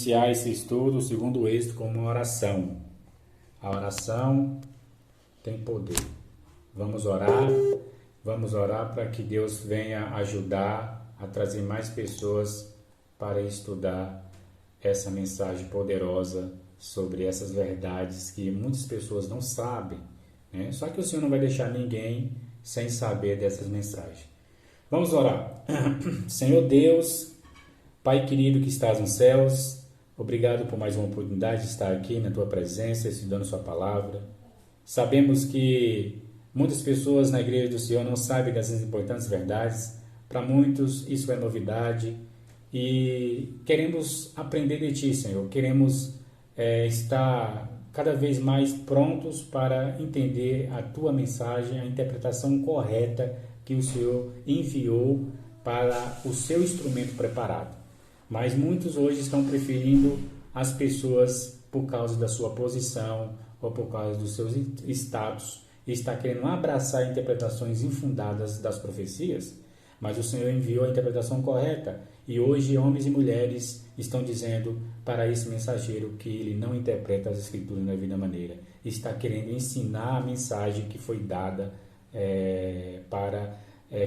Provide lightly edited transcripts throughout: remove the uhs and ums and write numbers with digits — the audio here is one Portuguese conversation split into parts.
Iniciar esse estudo, segundo o êxito, como uma oração. A oração tem poder. Vamos orar para que Deus venha ajudar a trazer mais pessoas para estudar essa mensagem poderosa sobre essas verdades que muitas pessoas não sabem, né? Só que o Senhor não vai deixar ninguém sem saber dessas mensagens. Vamos orar. Senhor Deus, Pai querido que estás nos céus, obrigado por mais uma oportunidade de estar aqui na Tua presença, estudando Sua palavra. Sabemos que muitas pessoas na igreja do Senhor não sabem dessas importantes verdades. Para muitos isso é novidade e queremos aprender de Ti, Senhor. Queremos estar cada vez mais prontos para entender a Tua mensagem, a interpretação correta que o Senhor enviou para o Seu instrumento preparado. Mas muitos hoje estão preferindo as pessoas por causa da sua posição ou por causa dos seus status e está querendo abraçar interpretações infundadas das profecias. Mas o Senhor enviou a interpretação correta e hoje homens e mulheres estão dizendo para esse mensageiro que ele não interpreta as escrituras da vida maneira. Está querendo ensinar a mensagem que foi dada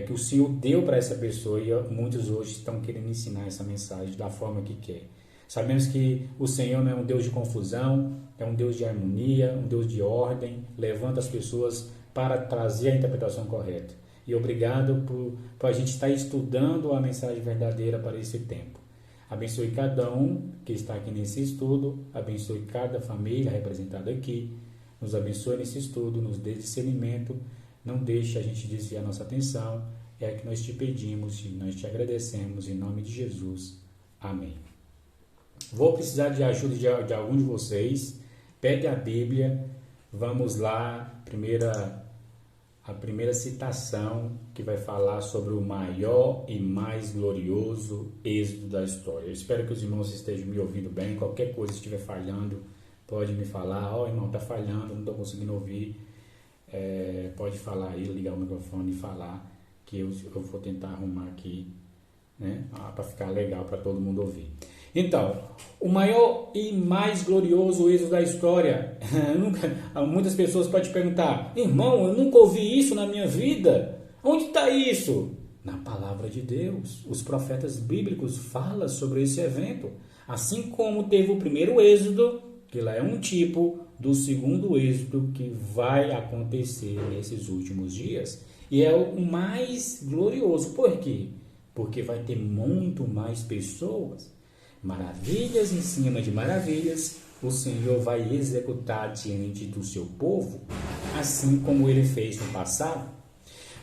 que o Senhor deu para essa pessoa e muitos hoje estão querendo ensinar essa mensagem da forma que quer. Sabemos que o Senhor não é um Deus de confusão, é um Deus de harmonia, um Deus de ordem, levanta as pessoas para trazer a interpretação correta. E obrigado por a gente estar estudando a mensagem verdadeira para esse tempo. Abençoe cada um que está aqui nesse estudo, abençoe cada família representada aqui, nos abençoe nesse estudo, nos dê discernimento, não deixe a gente desviar nossa atenção, é que nós te pedimos e nós te agradecemos em nome de Jesus. Amém. Vou precisar de ajuda de algum de vocês. Pegue a Bíblia, vamos lá, a primeira citação que vai falar sobre o maior e mais glorioso êxodo da história. Eu espero que os irmãos estejam me ouvindo bem. Qualquer coisa estiver falhando, pode me falar. Irmão, está falhando, não estou conseguindo ouvir. Pode falar aí, ligar o microfone e falar que eu vou tentar arrumar aqui, né, para ficar legal para todo mundo ouvir. Então, o maior e mais glorioso êxodo da história. Muitas pessoas podem te perguntar: irmão, eu nunca ouvi isso na minha vida. Onde está isso? Na palavra de Deus. Os profetas bíblicos falam sobre esse evento. Assim como teve o primeiro êxodo, que lá é um tipo do segundo êxodo que vai acontecer nesses últimos dias. E é o mais glorioso. Por quê? Porque vai ter muito mais pessoas. Maravilhas em cima de maravilhas, o Senhor vai executar diante do seu povo, assim como ele fez no passado.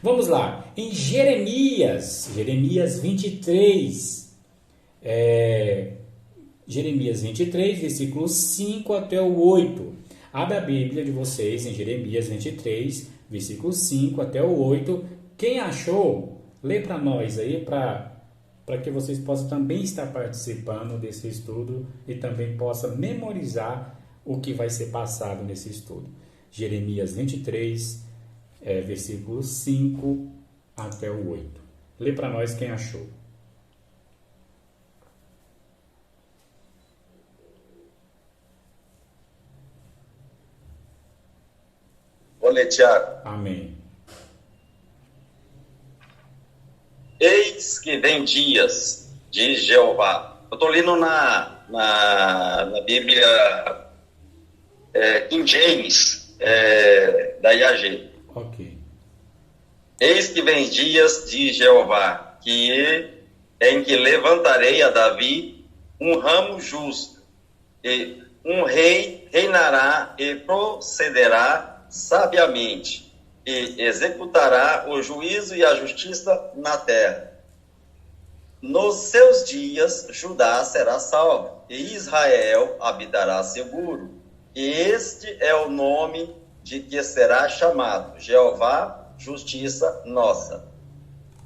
Vamos lá, em Jeremias 23, Jeremias 23, versículos 5 até o 8. Abra a Bíblia de vocês em Jeremias 23, versículos 5 até o 8. Quem achou, lê para nós aí, para que vocês possam também estar participando desse estudo e também possam memorizar o que vai ser passado nesse estudo. Jeremias 23, versículos 5 até o 8. Lê para nós quem achou. Vou ler, Tiago. Amém. Eis que vem dias, diz Jeová. Eu estou lendo na Bíblia King James, da IAG. Ok. Eis que vem dias, diz Jeová, em que levantarei a Davi um ramo justo, e um rei reinará e procederá sabiamente, e executará o juízo e a justiça na terra. Nos seus dias, Judá será salvo, e Israel habitará seguro. E este é o nome de que será chamado: Jeová, justiça nossa.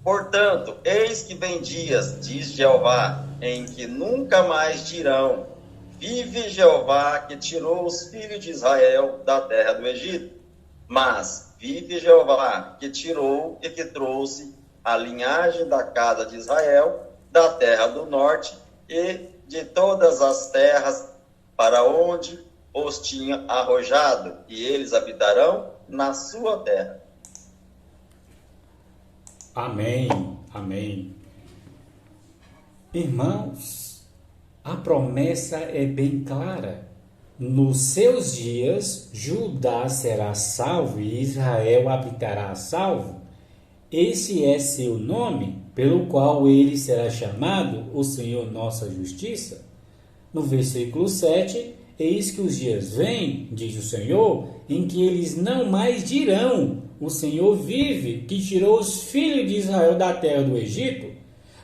Portanto, eis que vem dias, diz Jeová, em que nunca mais dirão: vive Jeová, que tirou os filhos de Israel da terra do Egito. Mas vive Jeová, que tirou e que trouxe a linhagem da casa de Israel da terra do norte e de todas as terras para onde os tinha arrojado, e eles habitarão na sua terra. Amém, amém. Irmãos, a promessa é bem clara. Nos seus dias, Judá será salvo e Israel habitará salvo. Esse é seu nome, pelo qual ele será chamado o Senhor nossa justiça. No versículo 7, eis que os dias vêm, diz o Senhor, em que eles não mais dirão: o Senhor vive, que tirou os filhos de Israel da terra do Egito.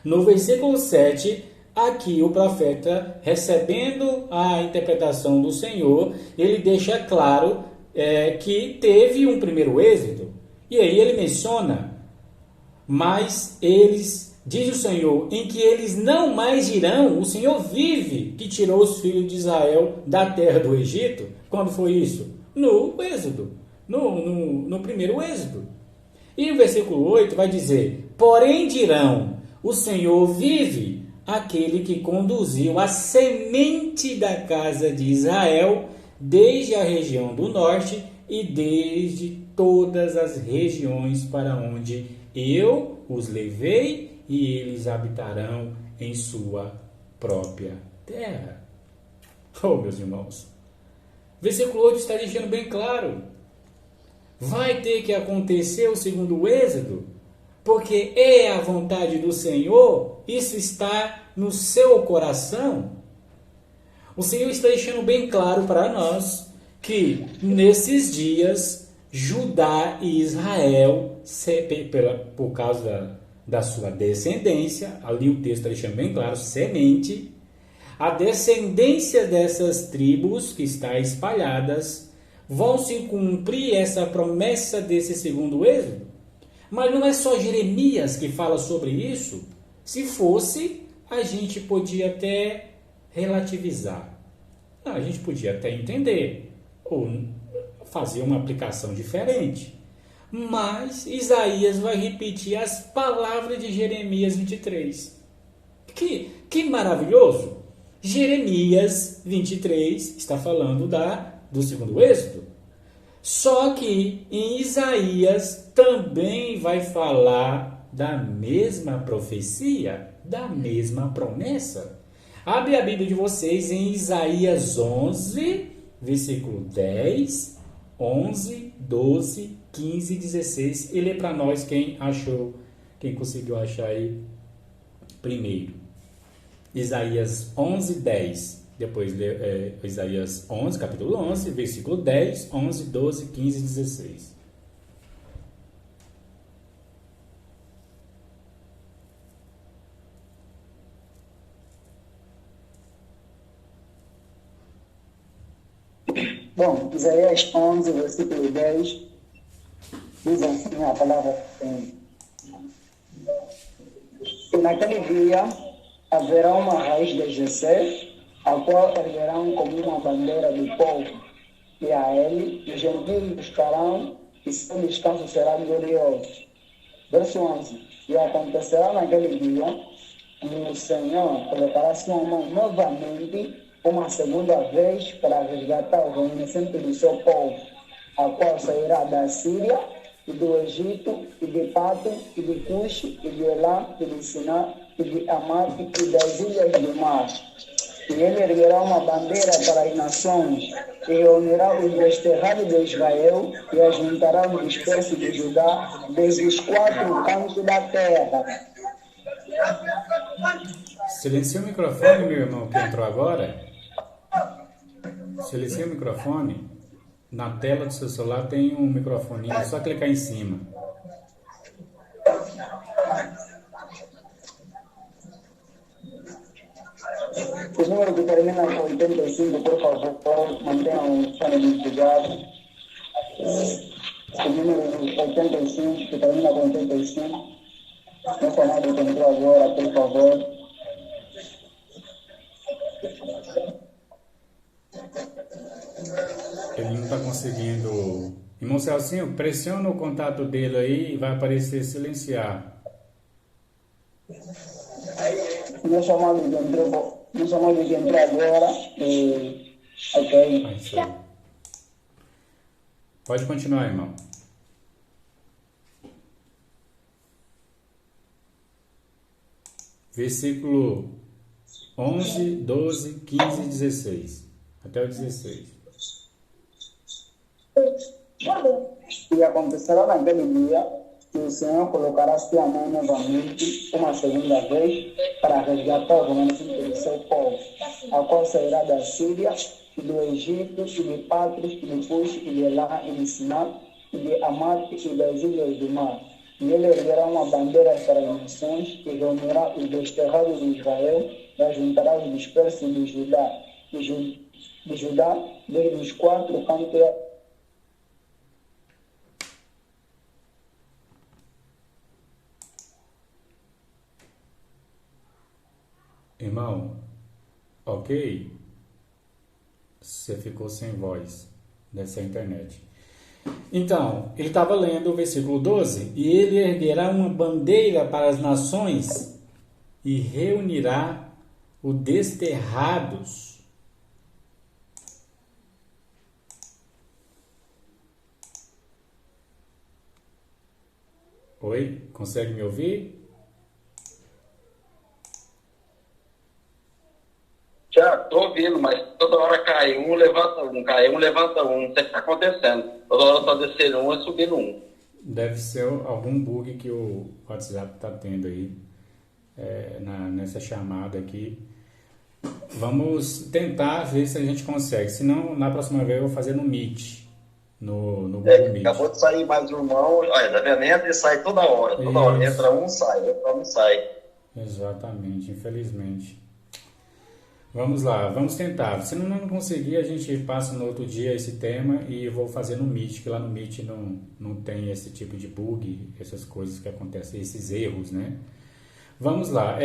No versículo 7, aqui o profeta, recebendo a interpretação do Senhor, ele deixa claro que teve um primeiro êxodo. E aí ele menciona: mas eles, diz o Senhor, em que eles não mais dirão: o Senhor vive, que tirou os filhos de Israel da terra do Egito. Quando foi isso? No êxodo, no primeiro êxodo. E o versículo 8 vai dizer: porém dirão: o Senhor vive, aquele que conduziu a semente da casa de Israel desde a região do norte e desde todas as regiões para onde eu os levei, e eles habitarão em sua própria terra. Oh, meus irmãos, versículo 8 está deixando bem claro: vai ter que acontecer o segundo êxodo, porque é a vontade do Senhor, isso está no seu coração. O Senhor está deixando bem claro para nós que nesses dias Judá e Israel, por causa da sua descendência, ali o texto está deixando bem claro, semente, a descendência dessas tribos que está espalhadas, vão se cumprir essa promessa desse segundo êxodo. Mas não é só Jeremias que fala sobre isso. Se fosse, a gente podia até relativizar. A gente podia até entender, ou fazer uma aplicação diferente. Mas Isaías vai repetir as palavras de Jeremias 23. Que maravilhoso! Jeremias 23 está falando do segundo êxodo. Só que em Isaías também vai falar da mesma profecia, da mesma promessa. Abre a Bíblia de vocês em Isaías 11, versículo 10, 11, 12, 15 e 16. E lê para nós quem conseguiu achar aí primeiro. Isaías 11, 10. Depois Isaías 11, capítulo 11, versículo 10, 11, 12, 15 e 16. Bom, Isaías 11, versículo 10, diz assim a palavra: e naquele dia haverá uma raiz de Jessé, a qual erguerão como uma bandeira do povo, e a ele os gentios buscarão, e seu descanso será glorioso. Verso 11: e acontecerá naquele dia que o Senhor colocará sua mão novamente, uma segunda vez, para resgatar o remanescente do seu povo, a qual sairá da Síria, e do Egito, e de Pato, e de Cush, e de Elam, e de Siná, e de Amate, e das ilhas do mar. E ele erguerá uma bandeira para as nações, e reunirá os desterrados de Israel, e ajuntará os dispersos de Judá, desde os quatro cantos da terra. Silencia o microfone, meu irmão, que entrou agora. Silencia o microfone. Na tela do seu celular tem um microfoninho, é só clicar em cima. O número que termina com 85, por favor, mantenha o fone desligado. O número 85, que termina com 85, não foi nada que entrou agora, por favor. Ele não está conseguindo. Irmão Celcinho, pressiona o contato dele aí e vai aparecer silenciar. Meu chamado de entrou não somos de entrar agora. Ok. Ah, isso aí. Pode continuar, irmão. Versículo 11, 12, 15 e 16. Até o 16. E acontecerá naquele dia que o Senhor colocará sua mão novamente, uma segunda vez, para resgatar o remanescente do seu povo, a qual sairá da Síria, e do Egito, e de Patros, e de Cus, e de Elá, e de Siná, e de Amate, e das ilhas do mar. E ele erguerá uma bandeira para as nações, e reunirá os desterrados de Israel, e ajuntará os dispersos de Judá, desde os quatro cantos. Irmão, ok? Você ficou sem voz dessa internet. Então, ele estava lendo o versículo 12. E ele erguerá uma bandeira para as nações e reunirá os desterrados. Oi? Consegue me ouvir? Já estou ouvindo, mas toda hora cai um, levanta um, cai um, levanta um. Não sei o que está acontecendo. Toda hora está descendo um e subindo um. Deve ser algum bug que o WhatsApp está tendo aí nessa chamada aqui. Vamos tentar ver se a gente consegue. Se não, na próxima vez eu vou fazer no Meet, no Google Meet. Acabou de sair mais um irmão. Olha, tá vendo? Entra e sai toda hora. Toda hora. Entra um, sai. Entra um, sai. Exatamente, infelizmente. Vamos lá, vamos tentar. Se não conseguir, a gente passa no outro dia esse tema e eu vou fazer no Meet, que lá no Meet não tem esse tipo de bug, essas coisas que acontecem, esses erros, né? Vamos lá.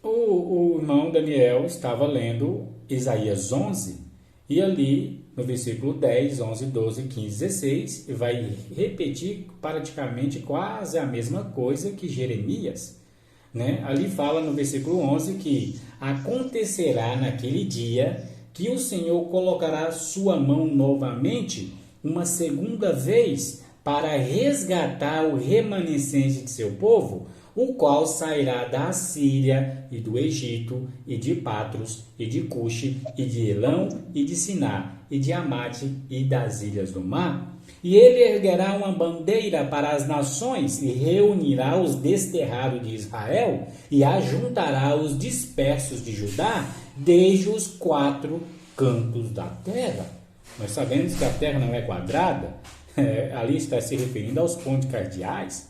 O irmão Daniel estava lendo Isaías 11 e ali no versículo 10, 11, 12, 15, 16 vai repetir praticamente quase a mesma coisa que Jeremias. Né? Ali fala no versículo 11 que acontecerá naquele dia que o Senhor colocará sua mão novamente uma segunda vez para resgatar o remanescente de seu povo, o qual sairá da Síria e do Egito e de Patros e de Cuxi e de Elão e de Siná e de Amate e das ilhas do mar. E ele erguerá uma bandeira para as nações e reunirá os desterrados de Israel e ajuntará os dispersos de Judá desde os quatro cantos da terra. Nós sabemos que a terra não é quadrada, ali está se referindo aos pontos cardeais.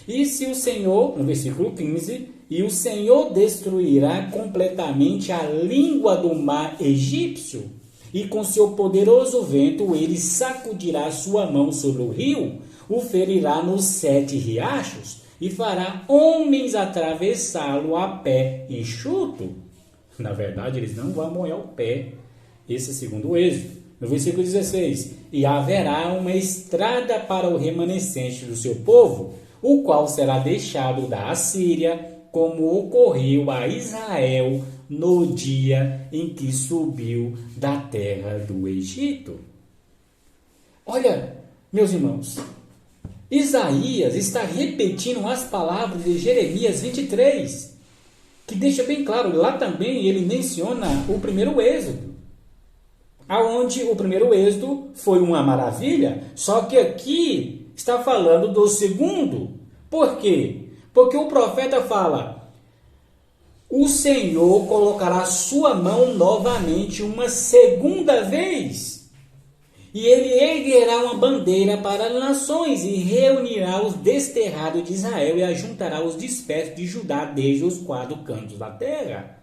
E se o Senhor, no versículo 15, e o Senhor destruirá completamente a língua do mar egípcio, e com seu poderoso vento ele sacudirá sua mão sobre o rio, o ferirá nos 7 riachos e fará homens atravessá-lo a pé enxuto. Na verdade, eles não vão molhar o pé. Esse é segundo o Êxodo. No versículo 16, e haverá uma estrada para o remanescente do seu povo, o qual será deixado da Assíria, como ocorreu a Israel no dia em que subiu da terra do Egito. Olha, meus irmãos, Isaías está repetindo as palavras de Jeremias 23, que deixa bem claro, lá também ele menciona o primeiro êxodo, aonde o primeiro êxodo foi uma maravilha, só que aqui está falando do segundo. Por quê? Porque o profeta fala: o Senhor colocará sua mão novamente uma segunda vez, e ele erguerá uma bandeira para as nações, e reunirá os desterrados de Israel, e ajuntará os dispersos de Judá desde os 4 cantos da terra.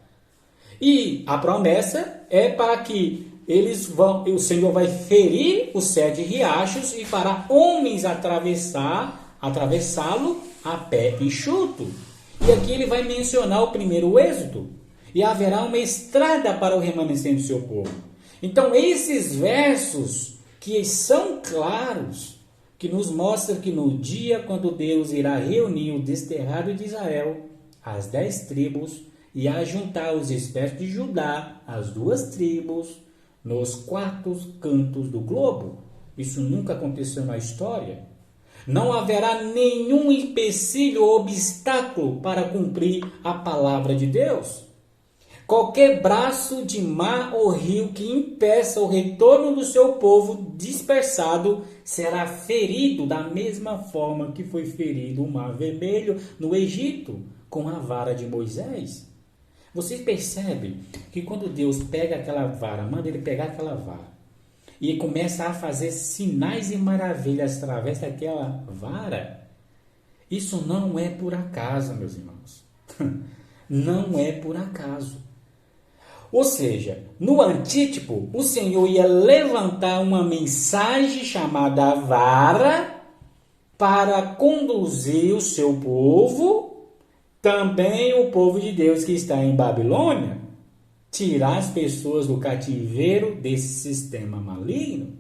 E a promessa é para que o Senhor vai ferir os 7 riachos e fará homens atravessá-lo a pé enxuto. E aqui ele vai mencionar o primeiro êxodo. E haverá uma estrada para o remanescente do seu povo. Então, esses versos que são claros, que nos mostram que no dia quando Deus irá reunir o desterrado de Israel, as 10 tribos, e ajuntar os espécies de Judá, as duas tribos, nos 4 cantos do globo. Isso nunca aconteceu na história. Não haverá nenhum empecilho ou obstáculo para cumprir a palavra de Deus. Qualquer braço de mar ou rio que impeça o retorno do seu povo dispersado será ferido da mesma forma que foi ferido o Mar Vermelho no Egito com a vara de Moisés. Vocês percebem que quando Deus pega aquela vara, manda ele pegar aquela vara e começa a fazer sinais e maravilhas através daquela vara, isso não é por acaso, meus irmãos. Não é por acaso. Ou seja, no antítipo, o Senhor ia levantar uma mensagem chamada vara para conduzir o seu povo, também o povo de Deus que está em Babilônia, tirar as pessoas do cativeiro desse sistema maligno.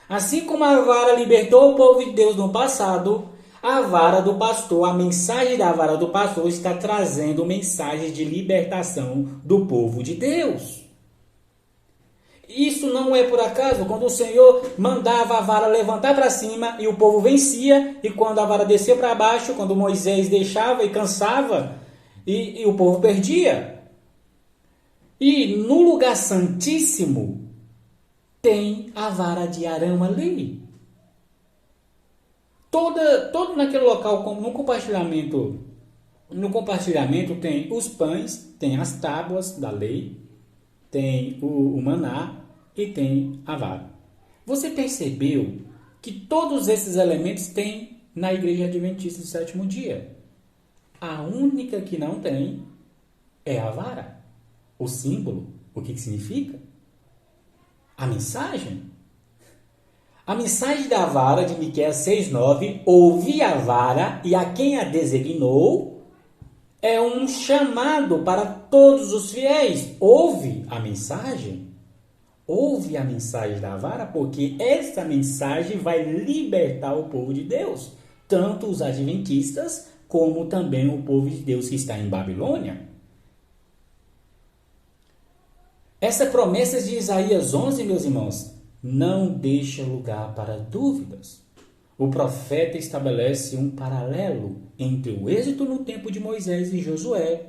Assim como a vara libertou o povo de Deus no passado, a vara do pastor, a mensagem da vara do pastor está trazendo mensagem de libertação do povo de Deus. Isso não é por acaso. Quando o Senhor mandava a vara levantar para cima e o povo vencia, e quando a vara descia para baixo, quando Moisés deixava e cansava, e o povo perdia. E no lugar santíssimo tem a vara de Arão ali. Todo naquele local, no compartilhamento tem os pães, tem as tábuas da lei, tem o maná e tem a vara. Você percebeu que todos esses elementos tem na Igreja Adventista do Sétimo Dia? A única que não tem é a vara. O símbolo, o que significa? A mensagem. A mensagem da vara de Miqueias 6,9, ouvi a vara e a quem a designou, é um chamado para todos os fiéis. Ouve a mensagem da vara, porque essa mensagem vai libertar o povo de Deus, tanto os adventistas como também o povo de Deus que está em Babilônia. Essa promessa de Isaías 11, meus irmãos, não deixa lugar para dúvidas. O profeta estabelece um paralelo entre o êxodo no tempo de Moisés e Josué,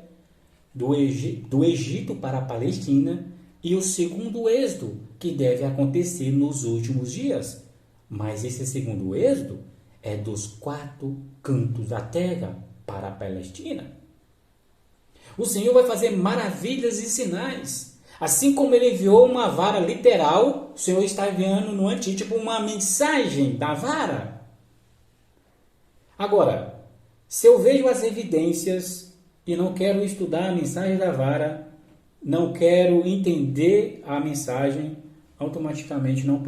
do Egito para a Palestina, e o segundo êxodo, que deve acontecer nos últimos dias. Mas esse segundo êxodo é dos 4 cantos da terra para a Palestina. O Senhor vai fazer maravilhas e sinais. Assim como ele enviou uma vara literal, o Senhor está enviando no antítipo uma mensagem da vara. Agora, se eu vejo as evidências e não quero estudar a mensagem da vara, não quero entender a mensagem, automaticamente não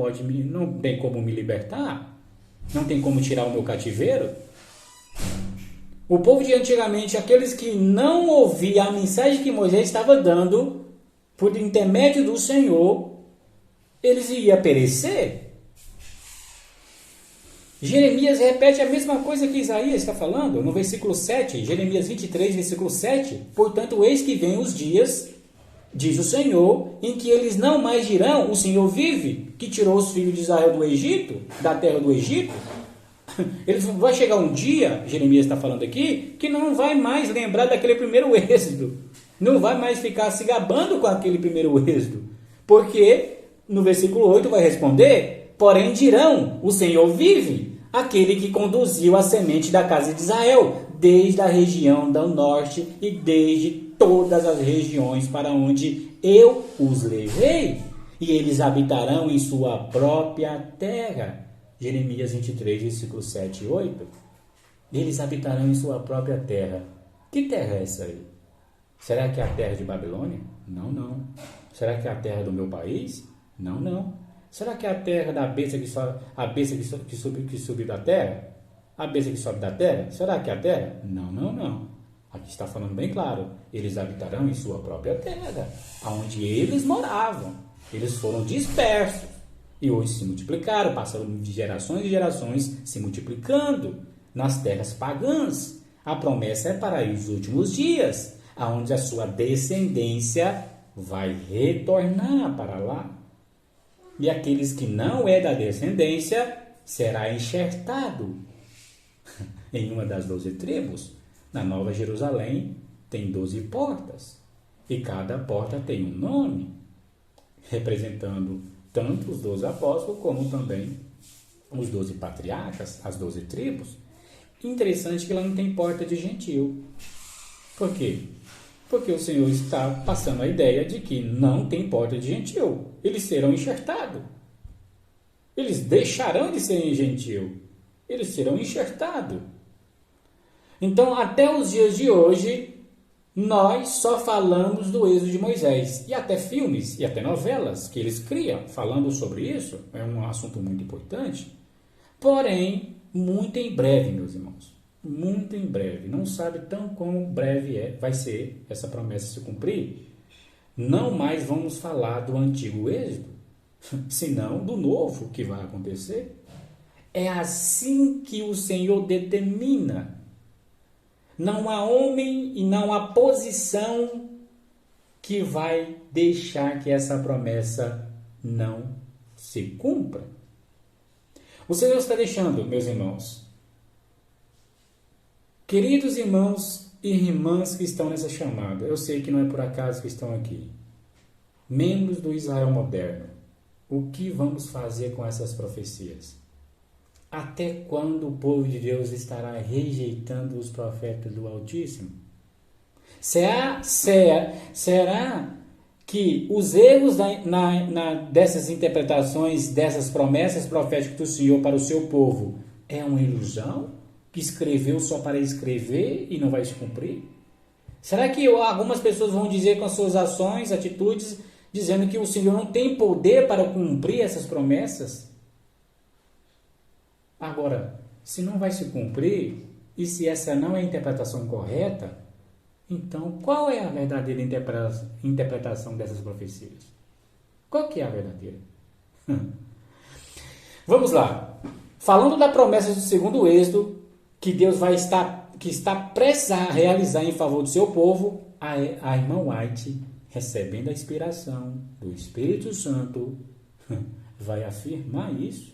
tem como me libertar, não tem como tirar o meu cativeiro. O povo de antigamente, aqueles que não ouviam a mensagem que Moisés estava dando, por intermédio do Senhor, eles iam perecer. Jeremias repete a mesma coisa que Isaías está falando, no versículo 7, Jeremias 23, versículo 7. Portanto, eis que vem os dias, diz o Senhor, em que eles não mais dirão, o Senhor vive, que tirou os filhos de Israel do Egito, da terra do Egito. Vai chegar um dia, Jeremias está falando aqui, que não vai mais lembrar daquele primeiro êxodo. Não vai mais ficar se gabando com aquele primeiro êxodo. Porque, no versículo 8 vai responder, porém dirão, o Senhor vive, aquele que conduziu a semente da casa de Israel, desde a região do norte e desde todas as regiões para onde eu os levei, e eles habitarão em sua própria terra. Jeremias 23, versículos 7 e 8. Eles habitarão em sua própria terra. Que terra é essa aí? Será que é a terra de Babilônia? Não, não. Será que é a terra do meu país? Não, não. Será que é a terra da besta que sobe da terra? A besta que sobe da terra? Será que é a terra? Não, não, não. Aqui está falando bem claro. Eles habitarão em sua própria terra, onde eles moravam. Eles foram dispersos. E hoje se multiplicaram, passaram de gerações e gerações se multiplicando nas terras pagãs. A promessa é para os últimos dias. aonde a sua descendência vai retornar para lá. E aqueles que não é da descendência será enxertado em uma das 12 tribos. Na Nova Jerusalém tem 12 portas, e cada porta tem um nome, representando tanto os 12 apóstolos, como também os 12 patriarcas, as 12 tribos. Interessante que lá não tem porta de gentil. Por quê? Porque o Senhor está passando a ideia de que não tem porta de gentil. Eles serão enxertados. Eles deixarão de ser gentil. Eles serão enxertados. Então, até os dias de hoje, nós só falamos do êxodo de Moisés. E até filmes, e até novelas que eles criam falando sobre isso. É um assunto muito importante. Porém, muito em breve, meus irmãos. Muito em breve. Não sabe tão como breve vai ser essa promessa se cumprir. Não mais vamos falar do antigo êxodo, senão do novo que vai acontecer. É assim que o Senhor determina. Não há homem e não há posição que vai deixar que essa promessa não se cumpra. O Senhor está deixando, meus irmãos, queridos irmãos e irmãs que estão nessa chamada, eu sei que não é por acaso que estão aqui, membros do Israel moderno, o que vamos fazer com essas profecias? Até quando o povo de Deus estará rejeitando os profetas do Altíssimo? Será que os erros dessas interpretações, dessas promessas proféticas do Senhor para o seu povo é uma ilusão? Que escreveu só para escrever e não vai se cumprir? Será que algumas pessoas vão dizer com as suas ações, atitudes, dizendo que o Senhor não tem poder para cumprir essas promessas? Agora, se não vai se cumprir, e se essa não é a interpretação correta, então qual é a verdadeira interpretação dessas profecias? Qual que é a verdadeira? Vamos lá. Falando da promessa do segundo êxodo, que Deus está prestes a realizar em favor do seu povo, a irmã White, recebendo a inspiração do Espírito Santo, vai afirmar isso.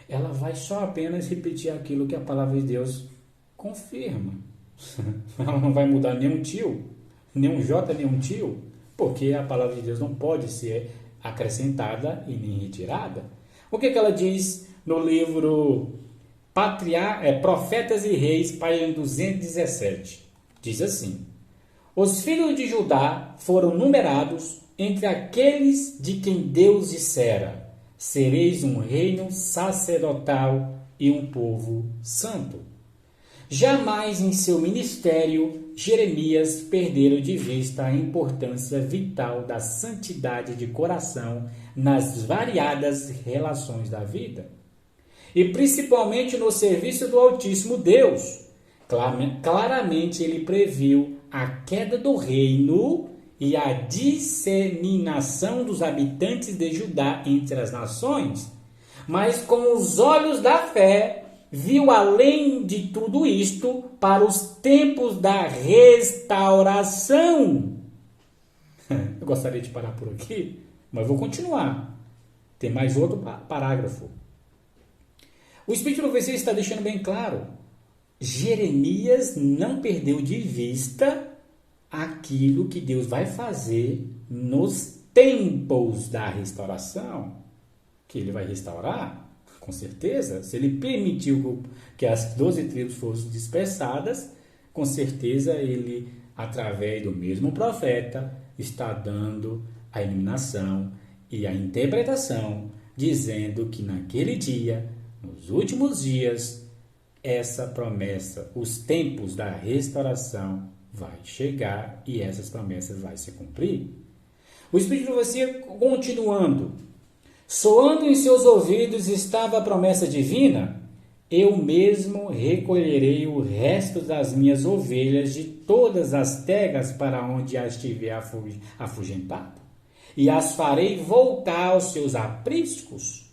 Ela vai só apenas repetir aquilo que a palavra de Deus confirma. Ela não vai mudar nenhum tio, nenhum J, nenhum tio, porque a palavra de Deus não pode ser acrescentada e nem retirada. O que ela diz no livro Profetas e Reis, página 217? Diz assim: os filhos de Judá foram numerados entre aqueles de quem Deus dissera: sereis um reino sacerdotal e um povo santo. Jamais em seu ministério, Jeremias perdera de vista a importância vital da santidade de coração nas variadas relações da vida. E principalmente no serviço do Altíssimo Deus. Claramente ele previu a queda do reino e a disseminação dos habitantes de Judá entre as nações, mas com os olhos da fé viu além de tudo isto para os tempos da restauração. Eu gostaria de parar por aqui, mas vou continuar. Tem mais outro parágrafo. O Espírito do Versículo está deixando bem claro: Jeremias não perdeu de vista aquilo que Deus vai fazer nos tempos da restauração, que ele vai restaurar, com certeza. Se ele permitiu que as 12 tribos fossem dispersadas, com certeza ele, através do mesmo profeta, está dando a iluminação e a interpretação, dizendo que naquele dia, nos últimos dias, essa promessa, os tempos da restauração vai chegar e essas promessas vai se cumprir. O Espírito vai ser continuando. Soando em seus ouvidos estava a promessa divina: eu mesmo recolherei o resto das minhas ovelhas de todas as terras para onde as tiver afugentado, e as farei voltar aos seus apriscos.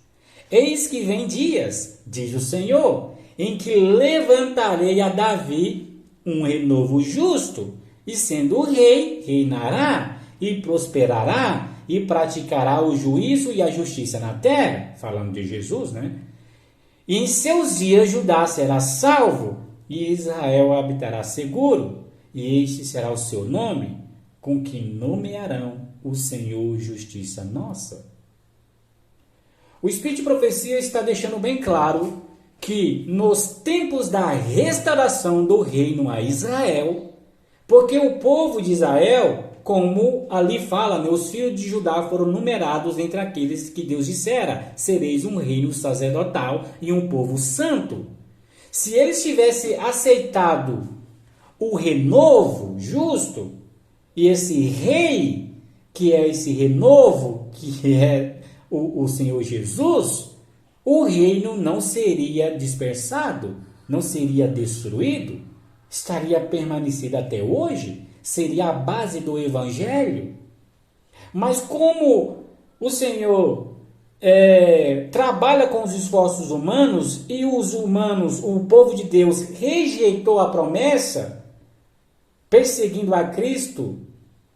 Eis que vem dias, diz o Senhor, em que levantarei a Davi um renovo justo, e sendo rei, reinará e prosperará e praticará o juízo e a justiça na terra, falando de Jesus, né? E em seus dias Judá será salvo e Israel habitará seguro, e este será o seu nome, com que nomearão o Senhor justiça nossa. O Espírito de Profecia está deixando bem claro que nos tempos da restauração do reino a Israel, porque o povo de Israel, como ali fala, né, os filhos de Judá foram numerados entre aqueles que Deus dissera, sereis um reino sacerdotal e um povo santo. Se eles tivessem aceitado o renovo justo, e esse rei, que é esse renovo, que é o Senhor Jesus, o reino não seria dispersado, não seria destruído, estaria permanecido até hoje, seria a base do evangelho. Mas como o Senhor trabalha com os esforços humanos e os humanos, o povo de Deus, rejeitou a promessa, perseguindo a Cristo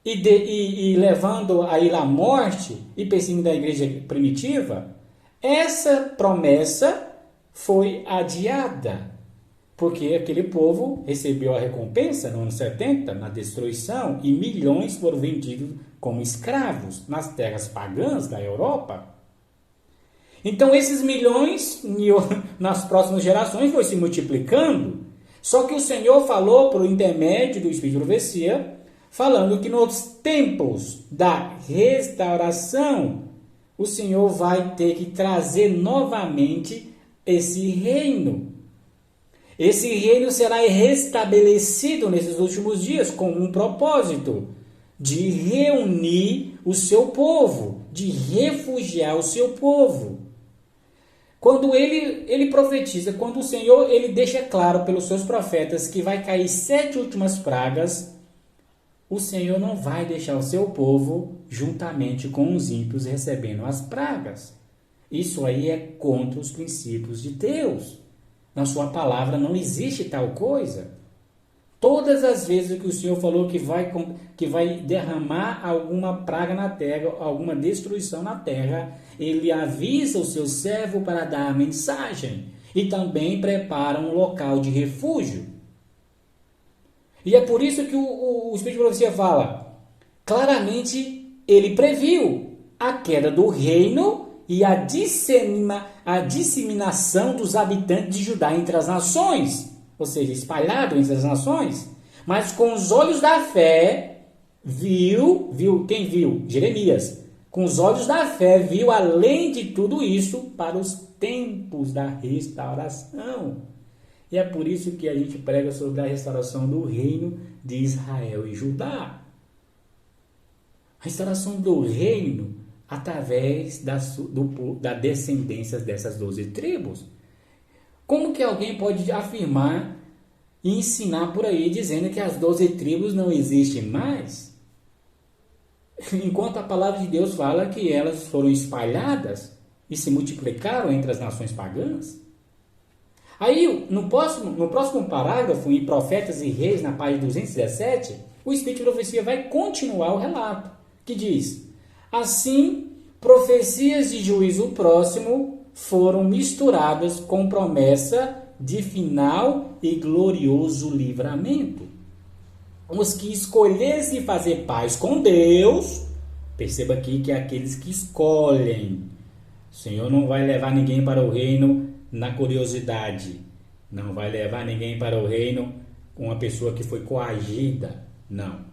e levando a ele à morte e perseguindo a igreja primitiva, essa promessa foi adiada, porque aquele povo recebeu a recompensa no ano 70, na destruição, e milhões foram vendidos como escravos nas terras pagãs da Europa. Então esses milhões, nas próximas gerações, vão se multiplicando. Só que o Senhor falou por intermédio do Espírito de Profecia, falando que nos tempos da restauração, o Senhor vai ter que trazer novamente esse reino. Esse reino será restabelecido nesses últimos dias com um propósito de reunir o seu povo, de refugiar o seu povo. Quando ele profetiza, quando o Senhor ele deixa claro pelos seus profetas que vai cair 7 últimas pragas, o Senhor não vai deixar o seu povo juntamente com os ímpios recebendo as pragas. Isso aí é contra os princípios de Deus. Na sua palavra não existe tal coisa. Todas as vezes que o Senhor falou que vai derramar alguma praga na terra, alguma destruição na terra, ele avisa o seu servo para dar a mensagem e também prepara um local de refúgio. E é por isso que o Espírito de Profecia fala, claramente ele previu a queda do reino e a disseminação dos habitantes de Judá entre as nações, ou seja, espalhado entre as nações. Mas com os olhos da fé, quem viu? Jeremias. Com os olhos da fé, viu além de tudo isso para os tempos da restauração. E é por isso que a gente prega sobre a restauração do reino de Israel e Judá. A restauração do reino através da descendência dessas 12 tribos. Como que alguém pode afirmar e ensinar por aí dizendo que as 12 tribos não existem mais? Enquanto a palavra de Deus fala que elas foram espalhadas e se multiplicaram entre as nações pagãs. Aí, no próximo parágrafo, em Profetas e Reis, na página 217, o Espírito de Profecia vai continuar o relato, que diz: assim, profecias de juízo próximo foram misturadas com promessa de final e glorioso livramento. Os que escolhessem fazer paz com Deus, perceba aqui que é aqueles que escolhem. O Senhor não vai levar ninguém para o reino na curiosidade, não vai levar ninguém para o reino com uma pessoa que foi coagida, não.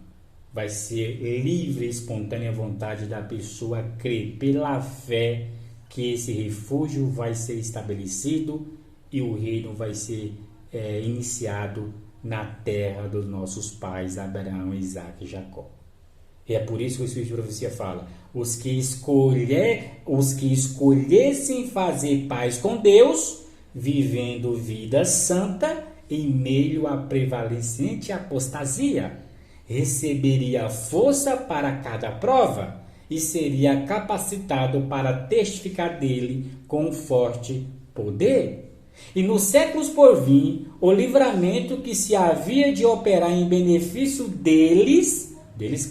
Vai ser livre e espontânea vontade da pessoa crer pela fé que esse refúgio vai ser estabelecido e o reino vai ser iniciado na terra dos nossos pais, Abraão, Isaac e Jacó. E é por isso que o Espírito de Profecia fala: os que escolhessem fazer paz com Deus, vivendo vida santa em meio à prevalecente apostasia, receberia força para cada prova e seria capacitado para testificar dele com forte poder. E nos séculos por vir, o livramento que se havia de operar em benefício deles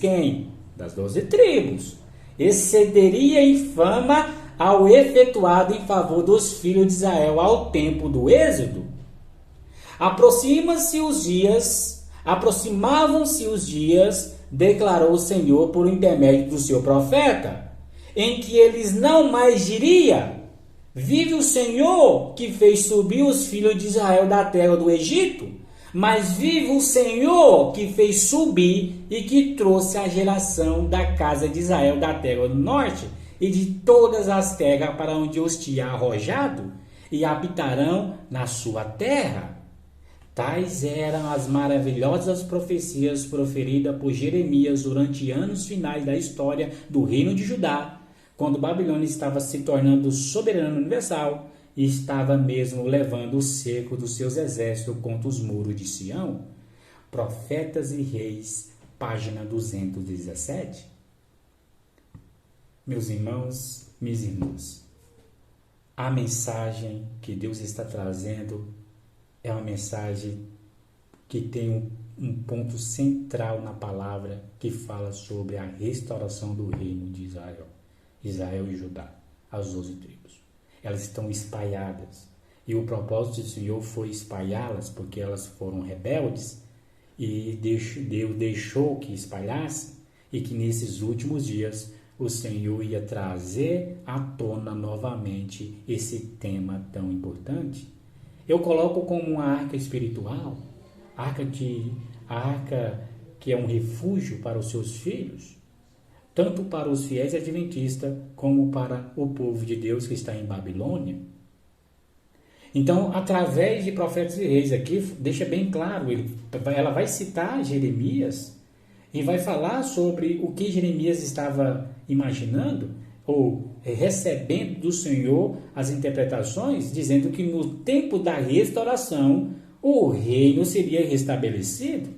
quem? Das 12 tribos, excederia em fama ao efetuado em favor dos filhos de Israel ao tempo do Êxodo. Aproximavam-se os dias, declarou o Senhor por intermédio do seu profeta, em que eles não mais diria: vive o Senhor que fez subir os filhos de Israel da terra do Egito, mas vive o Senhor que fez subir e que trouxe a geração da casa de Israel da terra do norte e de todas as terras para onde os tinha arrojado, e habitarão na sua terra. Tais eram as maravilhosas profecias proferidas por Jeremias durante anos finais da história do reino de Judá, quando Babilônia estava se tornando soberano universal e estava mesmo levando o cerco dos seus exércitos contra os muros de Sião. Profetas e Reis, página 217. Meus irmãos, minhas irmãs, a mensagem que Deus está trazendo é uma mensagem que tem um ponto central na palavra que fala sobre a restauração do reino de Israel e Judá, as 12 tribos. Elas estão espalhadas e o propósito do Senhor foi espalhá-las porque elas foram rebeldes e Deus deixou que espalhassem e que nesses últimos dias o Senhor ia trazer à tona novamente esse tema tão importante. Eu coloco como uma arca espiritual, arca que é um refúgio para os seus filhos, tanto para os fiéis adventistas como para o povo de Deus que está em Babilônia. Então, através de profetas e reis aqui, deixa bem claro, ela vai citar Jeremias e vai falar sobre o que Jeremias estava imaginando ou recebendo do Senhor as interpretações, dizendo que no tempo da restauração o reino seria restabelecido.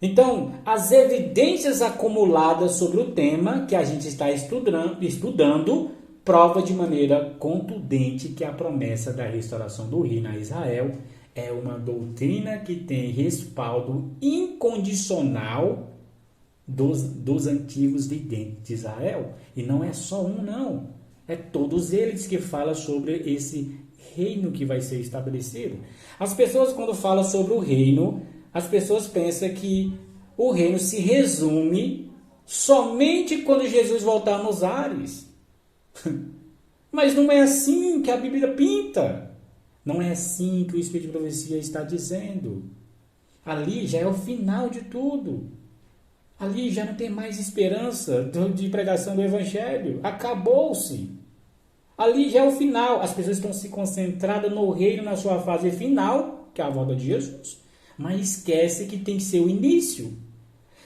Então, as evidências acumuladas sobre o tema que a gente está estudando prova de maneira contundente que a promessa da restauração do reino a Israel é uma doutrina que tem respaldo incondicional dos antigos videntes de Israel. E não é só um, não. É todos eles que falam sobre esse reino que vai ser estabelecido. As pessoas, quando falam sobre o reino, as pessoas pensam que o reino se resume somente quando Jesus voltar nos ares. Mas não é assim que a Bíblia pinta. Não é assim que o Espírito de Profecia está dizendo. Ali já é o final de tudo. Ali já não tem mais esperança de pregação do Evangelho. Acabou-se. Ali já é o final. As pessoas estão se concentradas no reino na sua fase final, que é a volta de Jesus, mas esquece que tem que ser o início.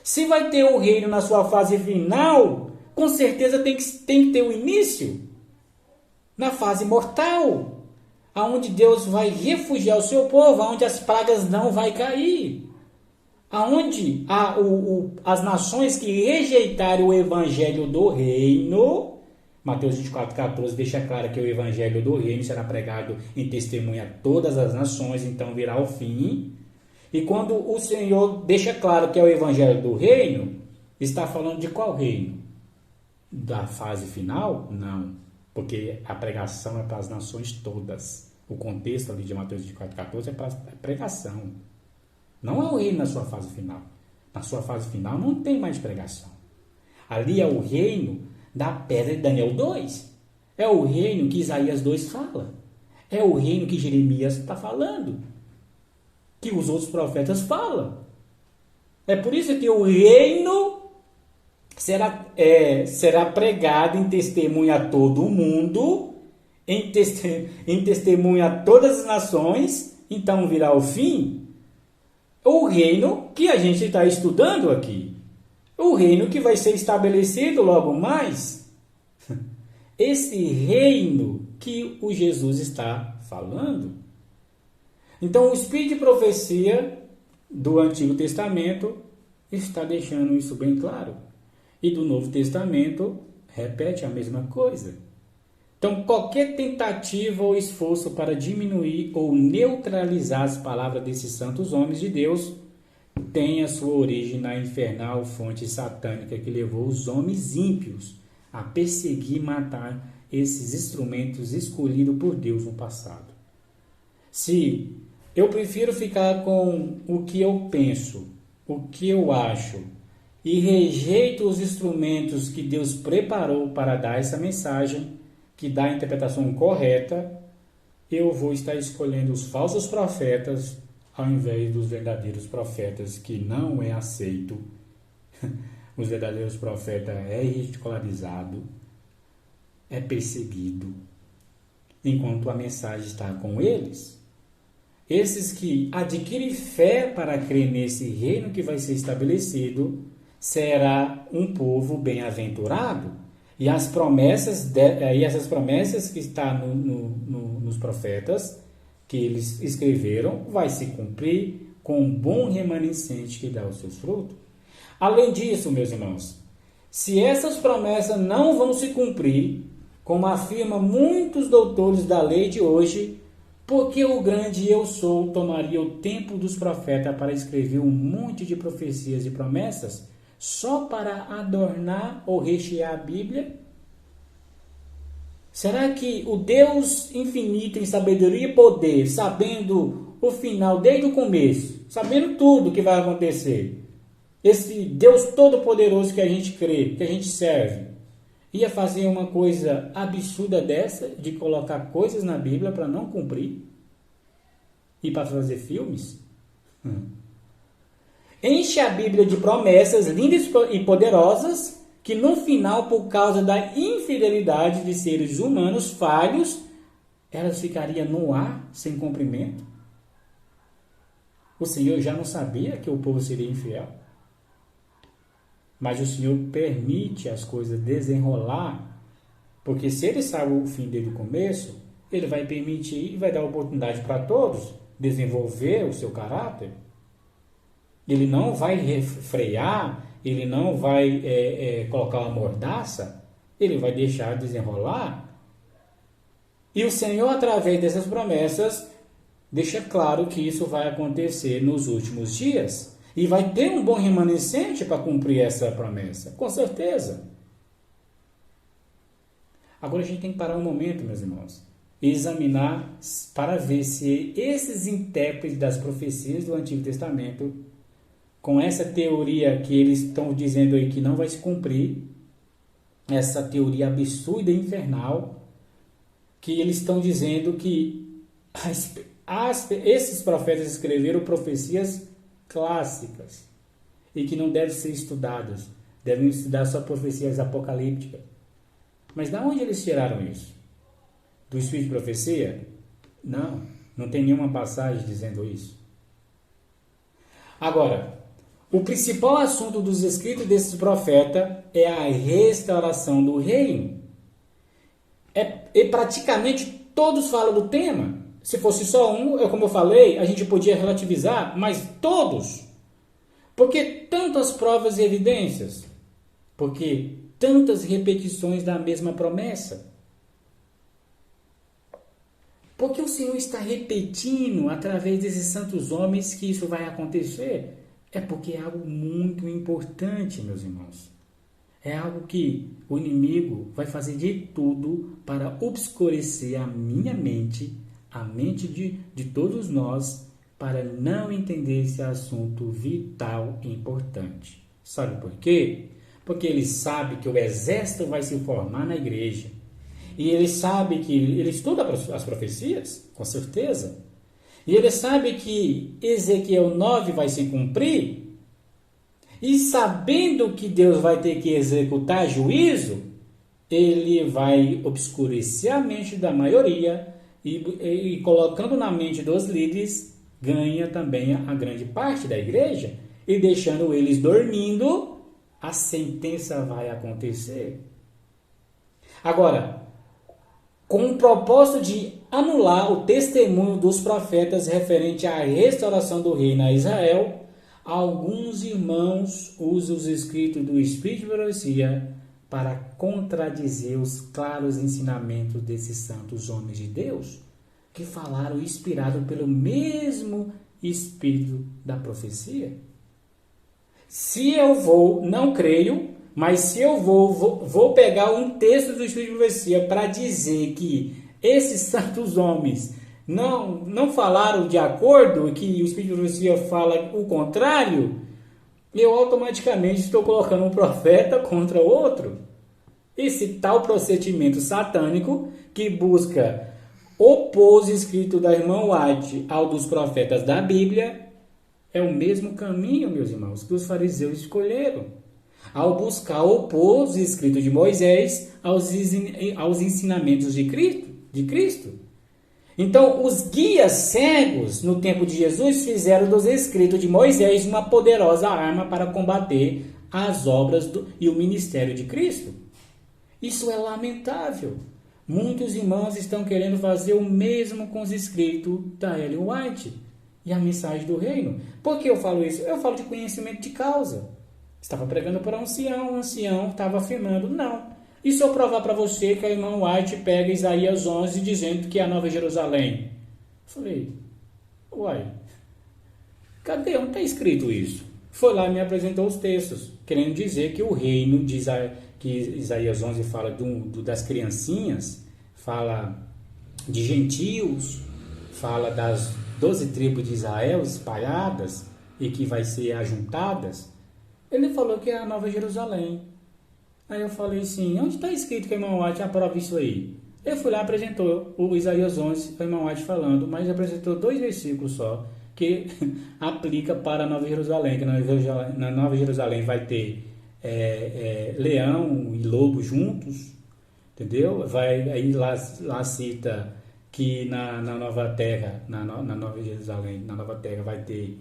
Se vai ter o reino na sua fase final, com certeza tem que ter o início. Na fase mortal, aonde Deus vai refugiar o seu povo, aonde as pragas não vai cair. Aonde as nações que rejeitarem o evangelho do reino, Mateus 24,14 deixa claro que o evangelho do reino será pregado em testemunha a todas as nações, então virá o fim. E quando o Senhor deixa claro que é o evangelho do reino, está falando de qual reino? Da fase final? Não, porque a pregação é para as nações todas. O contexto ali de Mateus 24,14 é para a pregação. Não é o reino na sua fase final. Na sua fase final não tem mais pregação. Ali é o reino da pedra de Daniel 2. É o reino que Isaías 2 fala. É o reino que Jeremias está falando. Que os outros profetas falam. É por isso que o reino será pregado em testemunha a todo o mundo, em testemunha a todas as nações, então virá o fim. O reino que a gente está estudando aqui. O reino que vai ser estabelecido logo mais. Esse reino que o Jesus está falando. Então, o Espírito de Profecia do Antigo Testamento está deixando isso bem claro. E do Novo Testamento repete a mesma coisa. Então, qualquer tentativa ou esforço para diminuir ou neutralizar as palavras desses santos homens de Deus tem a sua origem na infernal fonte satânica que levou os homens ímpios a perseguir e matar esses instrumentos escolhidos por Deus no passado. Se eu prefiro ficar com o que eu penso, o que eu acho, e rejeito os instrumentos que Deus preparou para dar essa mensagem, que dá a interpretação correta, eu vou estar escolhendo os falsos profetas ao invés dos verdadeiros profetas, que não é aceito. Os verdadeiros profetas é ridicularizado, é perseguido, enquanto a mensagem está com eles. Esses que adquirem fé para crer nesse reino que vai ser estabelecido, será um povo bem-aventurado. E as promessas, essas promessas que estão nos profetas, que eles escreveram, vai se cumprir com um bom remanescente que dá os seus frutos. Além disso, meus irmãos, se essas promessas não vão se cumprir, como afirmam muitos doutores da lei de hoje, porque o grande eu sou tomaria o tempo dos profetas para escrever um monte de profecias e promessas só para adornar ou rechear a Bíblia? Será que o Deus infinito em sabedoria e poder, sabendo o final desde o começo, sabendo tudo que vai acontecer, esse Deus todo-poderoso que a gente crê, que a gente serve, ia fazer uma coisa absurda dessa, de colocar coisas na Bíblia para não cumprir? E para fazer filmes? Enche a Bíblia de promessas lindas e poderosas, que no final, por causa da infidelidade de seres humanos falhos, elas ficariam no ar, sem cumprimento. O Senhor já não sabia que o povo seria infiel. Mas o Senhor permite as coisas desenrolar, porque se Ele sabe o fim desde o começo, Ele vai permitir e vai dar oportunidade para todos desenvolver o seu caráter. Ele não vai refrear, Ele não vai colocar uma mordaça, Ele vai deixar desenrolar. E o Senhor, através dessas promessas, deixa claro que isso vai acontecer nos últimos dias. E vai ter um bom remanescente para cumprir essa promessa, com certeza. Agora a gente tem que parar um momento, meus irmãos, e examinar para ver se esses intérpretes das profecias do Antigo Testamento, com essa teoria que eles estão dizendo aí que não vai se cumprir, essa teoria absurda e infernal, que eles estão dizendo que esses profetas escreveram profecias clássicas e que não devem ser estudadas, devem estudar só profecias apocalípticas. Mas de onde eles tiraram isso? Do Espírito de Profecia? Não tem nenhuma passagem dizendo isso. Agora, o principal assunto dos escritos desses profetas é a restauração do reino. E praticamente todos falam do tema. Se fosse só um, como eu falei, a gente podia relativizar, mas todos. Por que tantas provas e evidências? Porque tantas repetições da mesma promessa? Porque o Senhor está repetindo através desses santos homens que isso vai acontecer? É porque é algo muito importante, meus irmãos. É algo que o inimigo vai fazer de tudo para obscurecer a minha mente, a mente de todos nós, para não entender esse assunto vital e importante. Sabe por quê? Porque ele sabe que o exército vai se formar na igreja. E ele sabe que ele estuda as profecias, com certeza. E ele sabe que Ezequiel 9 vai se cumprir. E sabendo que Deus vai ter que executar juízo, ele vai obscurecer a mente da maioria e colocando na mente dos líderes, ganha também a grande parte da igreja. E deixando eles dormindo, a sentença vai acontecer. Agora, com o propósito de anular o testemunho dos profetas referente à restauração do reino a Israel, alguns irmãos usam os escritos do Espírito de Profecia para contradizer os claros ensinamentos desses santos homens de Deus, que falaram inspirado pelo mesmo Espírito da profecia? Se eu vou, não creio, mas se eu vou pegar um texto do Espírito de profecia para dizer que esses santos homens não falaram de acordo, que o Espírito de profecia fala o contrário, eu automaticamente estou colocando um profeta contra outro. Esse tal procedimento satânico que busca opor o escrito da irmã White ao dos profetas da Bíblia é o mesmo caminho, meus irmãos, que os fariseus escolheram, ao buscar opor os escritos de Moisés aos ensinamentos de Cristo. Então, os guias cegos no tempo de Jesus fizeram dos escritos de Moisés uma poderosa arma para combater as obras e o ministério de Cristo. Isso é lamentável. Muitos irmãos estão querendo fazer o mesmo com os escritos da Ellen White e a mensagem do reino. Por que eu falo isso? Eu falo de conhecimento de causa. Estava pregando para um ancião, o ancião estava afirmando, não. E se eu provar para você que a irmã White pega Isaías 11 dizendo que é a Nova Jerusalém? Falei, uai, cadê? Onde está escrito isso? Foi lá e me apresentou os textos, querendo dizer que o reino de que Isaías 11 fala das criancinhas, fala de gentios, fala das 12 tribos de Israel espalhadas e que vai ser ajuntadas. Ele falou que é a Nova Jerusalém. Aí eu falei assim, onde está escrito que a irmã White aprova isso aí? Eu fui lá e apresentou o Isaías 11, a irmã White falando, mas apresentou 2 versículos só, que aplica para a Nova Jerusalém, que na Nova Jerusalém vai ter leão e lobo juntos, entendeu? Aí lá cita que na Nova Terra, na Nova Jerusalém, na Nova Terra vai ter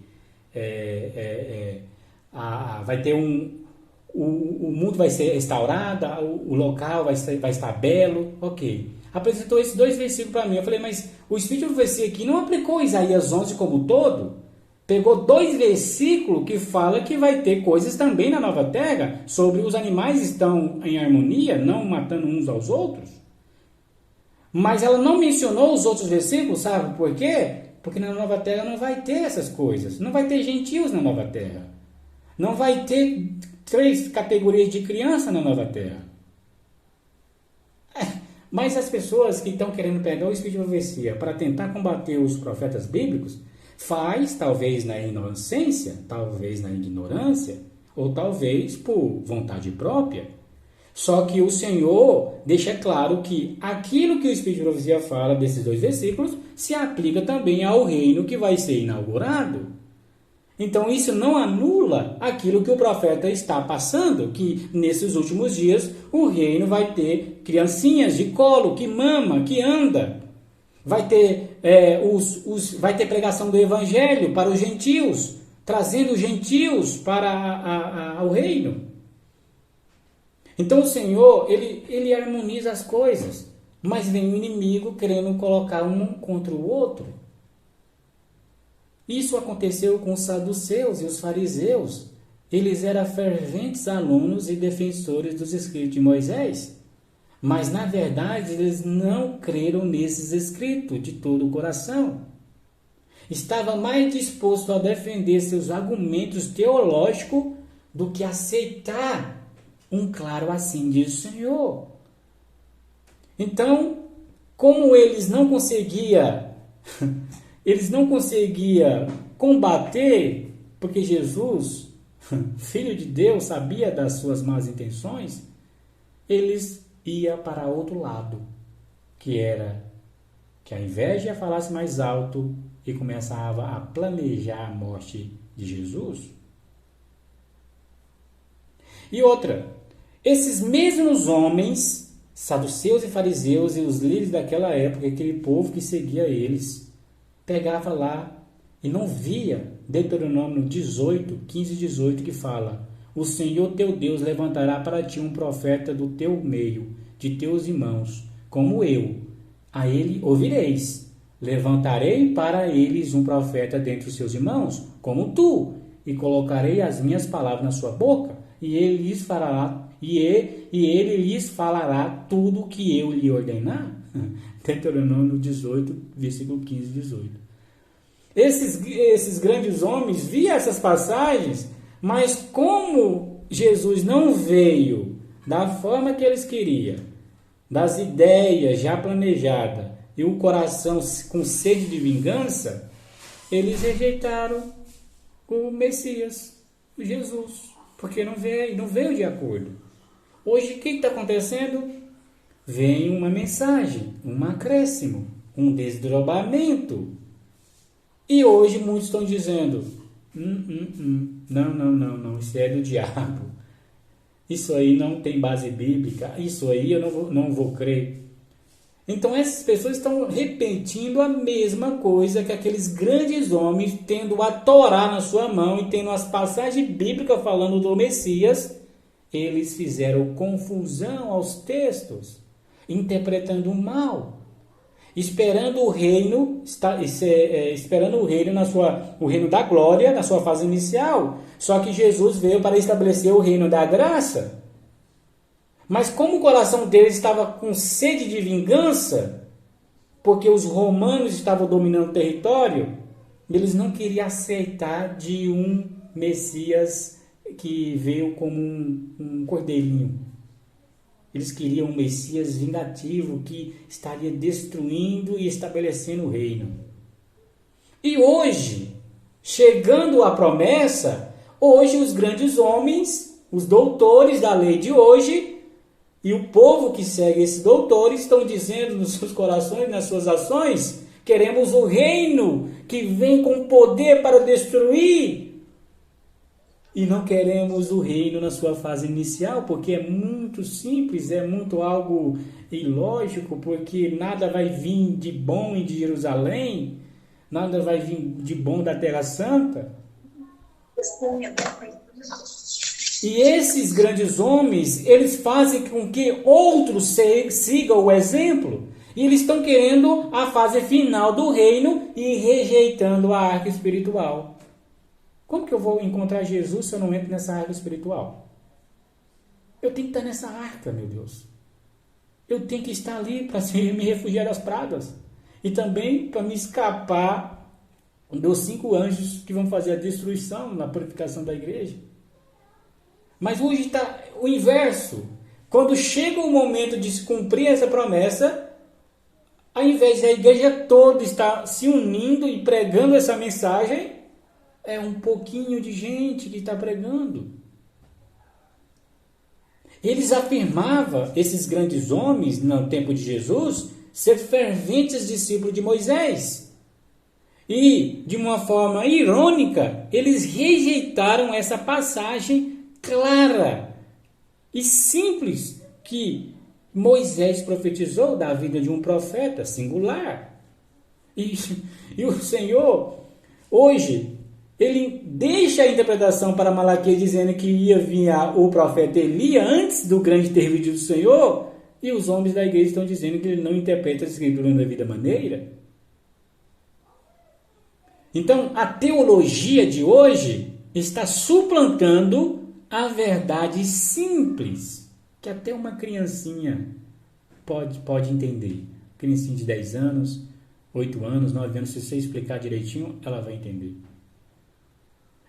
o mundo vai ser restaurado, o local vai estar belo, ok. Apresentou esses 2 versículos para mim. Eu falei, mas o Espírito de profecia aqui não aplicou Isaías 11 como todo? Pegou 2 versículos que fala que vai ter coisas também na Nova Terra, sobre os animais estão em harmonia, não matando uns aos outros. Mas ela não mencionou os outros versículos, sabe por quê? Porque na Nova Terra não vai ter essas coisas. Não vai ter gentios na Nova Terra. Não vai ter 3 categorias de criança na Nova Terra. Mas as pessoas que estão querendo pegar o Espírito de profecia para tentar combater os profetas bíblicos, faz, talvez na inocência, talvez na ignorância, ou talvez por vontade própria. Só que o Senhor deixa claro que aquilo que o Espírito de profecia fala desses 2 versículos se aplica também ao reino que vai ser inaugurado. Então isso não anula aquilo que o profeta está passando, que nesses últimos dias o reino vai ter criancinhas de colo, que mama, que anda. Vai ter, vai ter pregação do evangelho para os gentios, trazendo os gentios para o reino. Então o Senhor, ele harmoniza as coisas, mas vem o inimigo querendo colocar um contra o outro. Isso aconteceu com os saduceus e os fariseus. Eles eram ferventes alunos e defensores dos escritos de Moisés, mas na verdade eles não creram nesses escritos de todo o coração. Estava mais disposto a defender seus argumentos teológicos do que aceitar um claro assim diz o Senhor. Então, como eles não conseguiam combater, porque Jesus, Filho de Deus, sabia das suas más intenções, eles iam para outro lado, que era que a inveja falasse mais alto e começava a planejar a morte de Jesus. E outra, esses mesmos homens, saduceus e fariseus e os líderes daquela época, aquele povo que seguia eles, pegava lá e não via Deuteronômio 18, 15 e 18, que fala: o Senhor teu Deus levantará para ti um profeta do teu meio, de teus irmãos, como eu. A ele ouvireis. Levantarei para eles um profeta dentre os seus irmãos, como tu, e colocarei as minhas palavras na sua boca, e ele lhes falará, e ele lhes falará tudo o que eu lhe ordenar. Deuteronômio 18, versículo 15 e 18. Esses grandes homens viam essas passagens, mas como Jesus não veio da forma que eles queriam, das ideias já planejadas, e o coração com sede de vingança, eles rejeitaram o Messias, o Jesus, porque não veio de acordo. Hoje, o que está acontecendo? Vem uma mensagem, um acréscimo, um desdobramento. E hoje muitos estão dizendo, não, isso é do diabo. Isso aí não tem base bíblica, isso aí eu não vou crer. Então essas pessoas estão repetindo a mesma coisa que aqueles grandes homens, tendo a Torá na sua mão e tendo as passagens bíblicas falando do Messias, eles fizeram confusão aos textos, interpretando mal, esperando o reino o reino da glória na sua fase inicial. Só que Jesus veio para estabelecer o reino da graça. Mas como o coração deles estava com sede de vingança, porque os romanos estavam dominando o território, eles não queriam aceitar de um Messias que veio como um cordeirinho. Eles queriam um Messias vingativo que estaria destruindo e estabelecendo o reino. E hoje, chegando à promessa, hoje os grandes homens, os doutores da lei de hoje, e o povo que segue esses doutores estão dizendo nos seus corações, nas suas ações, queremos o reino que vem com poder para destruir. E não queremos o reino na sua fase inicial, porque é muito simples, é muito algo ilógico, porque nada vai vir de bom de Jerusalém, nada vai vir de bom da Terra Santa. E esses grandes homens, eles fazem com que outros sigam o exemplo. E eles estão querendo a fase final do reino e rejeitando a arca espiritual. Como que eu vou encontrar Jesus se eu não entro nessa arca espiritual? Eu tenho que estar nessa arca, meu Deus. Eu tenho que estar ali para me refugiar das pragas. E também para me escapar dos 5 anjos que vão fazer a destruição na purificação da igreja. Mas hoje está o inverso. Quando chega o momento de se cumprir essa promessa, ao invés da igreja toda estar se unindo e pregando essa mensagem, é um pouquinho de gente que está pregando. Eles afirmavam, esses grandes homens, no tempo de Jesus, ser ferventes discípulos de Moisés. E, de uma forma irônica, eles rejeitaram essa passagem clara e simples que Moisés profetizou da vida de um profeta singular. E o Senhor, hoje, ele deixa a interpretação para Malaquias dizendo que ia vir o profeta Elias antes do grande ter vindo do Senhor, e os homens da igreja estão dizendo que ele não interpreta a escritura da vida maneira. Então, a teologia de hoje está suplantando a verdade simples, que até uma criancinha pode entender. Criancinha de 10 anos, 8 anos, 9 anos, se você explicar direitinho, ela vai entender.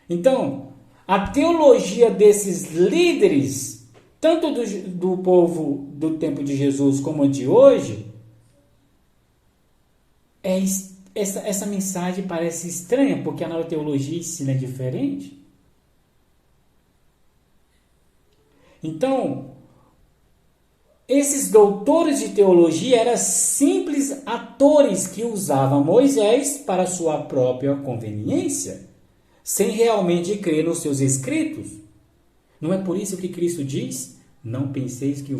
Então, a teologia desses líderes, tanto do povo do tempo de Jesus como a de hoje, essa mensagem parece estranha, porque a nova teologia ensina diferente. Então, esses doutores de teologia eram simples atores que usavam Moisés para sua própria conveniência, sem realmente crer nos seus escritos. Não é por isso que Cristo diz: não penseis que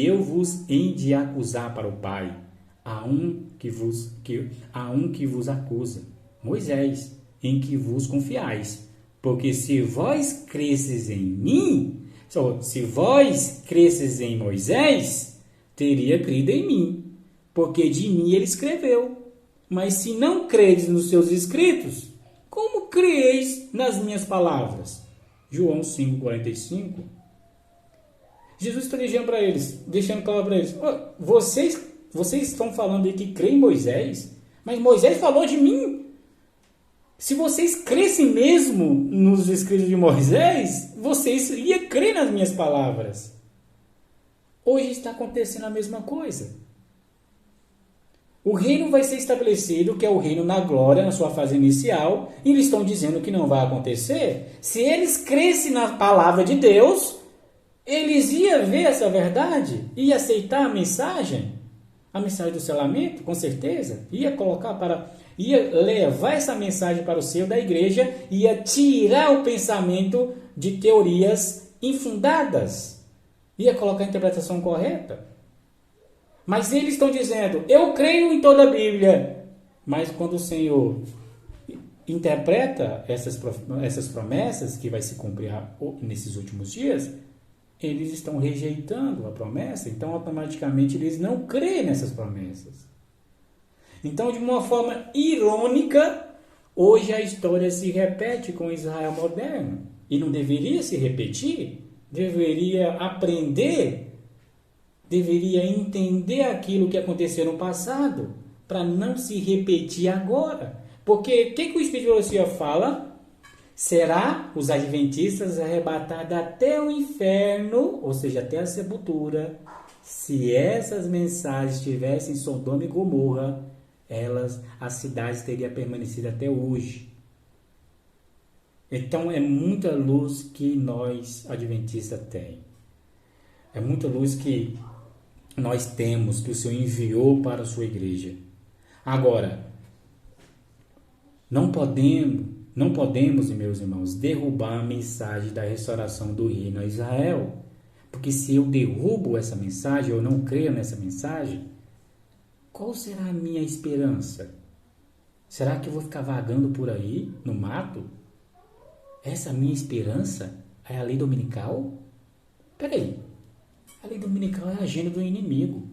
eu vos hei de acusar para o Pai. Há um que vos acusa, Moisés, em que vos confiais. Porque se vós cresces em mim, se vós cresces em Moisés, teria crido em mim, porque de mim ele escreveu. Mas se não credes nos seus escritos, como creis nas minhas palavras? João 5,45, Jesus está dizendo para eles, deixando claro para eles, vocês estão falando aí que creem em Moisés, mas Moisés falou de mim. Se vocês crescem mesmo nos escritos de Moisés, vocês iam crer nas minhas palavras. Hoje está acontecendo a mesma coisa. O reino vai ser estabelecido, que é o reino na glória, na sua fase inicial, e eles estão dizendo que não vai acontecer. Se eles crescem na palavra de Deus, eles iam ver essa verdade, iam aceitar a mensagem do selamento, com certeza, ia levar essa mensagem para o seio da igreja, ia tirar o pensamento de teorias infundadas, ia colocar a interpretação correta. Mas eles estão dizendo, eu creio em toda a Bíblia. Mas quando o Senhor interpreta essas promessas que vai se cumprir nesses últimos dias, eles estão rejeitando a promessa, então automaticamente eles não creem nessas promessas. Então, de uma forma irônica, hoje a história se repete com Israel moderno. E não deveria se repetir, deveria aprender, deveria entender aquilo que aconteceu no passado, para não se repetir agora. Porque o que o Espírito de Profecia fala? Será os adventistas arrebatados até o inferno, ou seja, até a sepultura, se essas mensagens tivessem Sodoma e Gomorra, as cidades teriam permanecido até hoje. Então é muita luz que nós adventistas temos. É muita luz que nós temos, que o Senhor enviou para a sua igreja. Agora, não podemos, meus irmãos, derrubar a mensagem da restauração do reino a Israel. Porque se eu derrubo essa mensagem, eu não creio nessa mensagem, qual será a minha esperança? Será que eu vou ficar vagando por aí, no mato? Essa minha esperança é a lei dominical? Peraí, a lei dominical é a agenda do inimigo.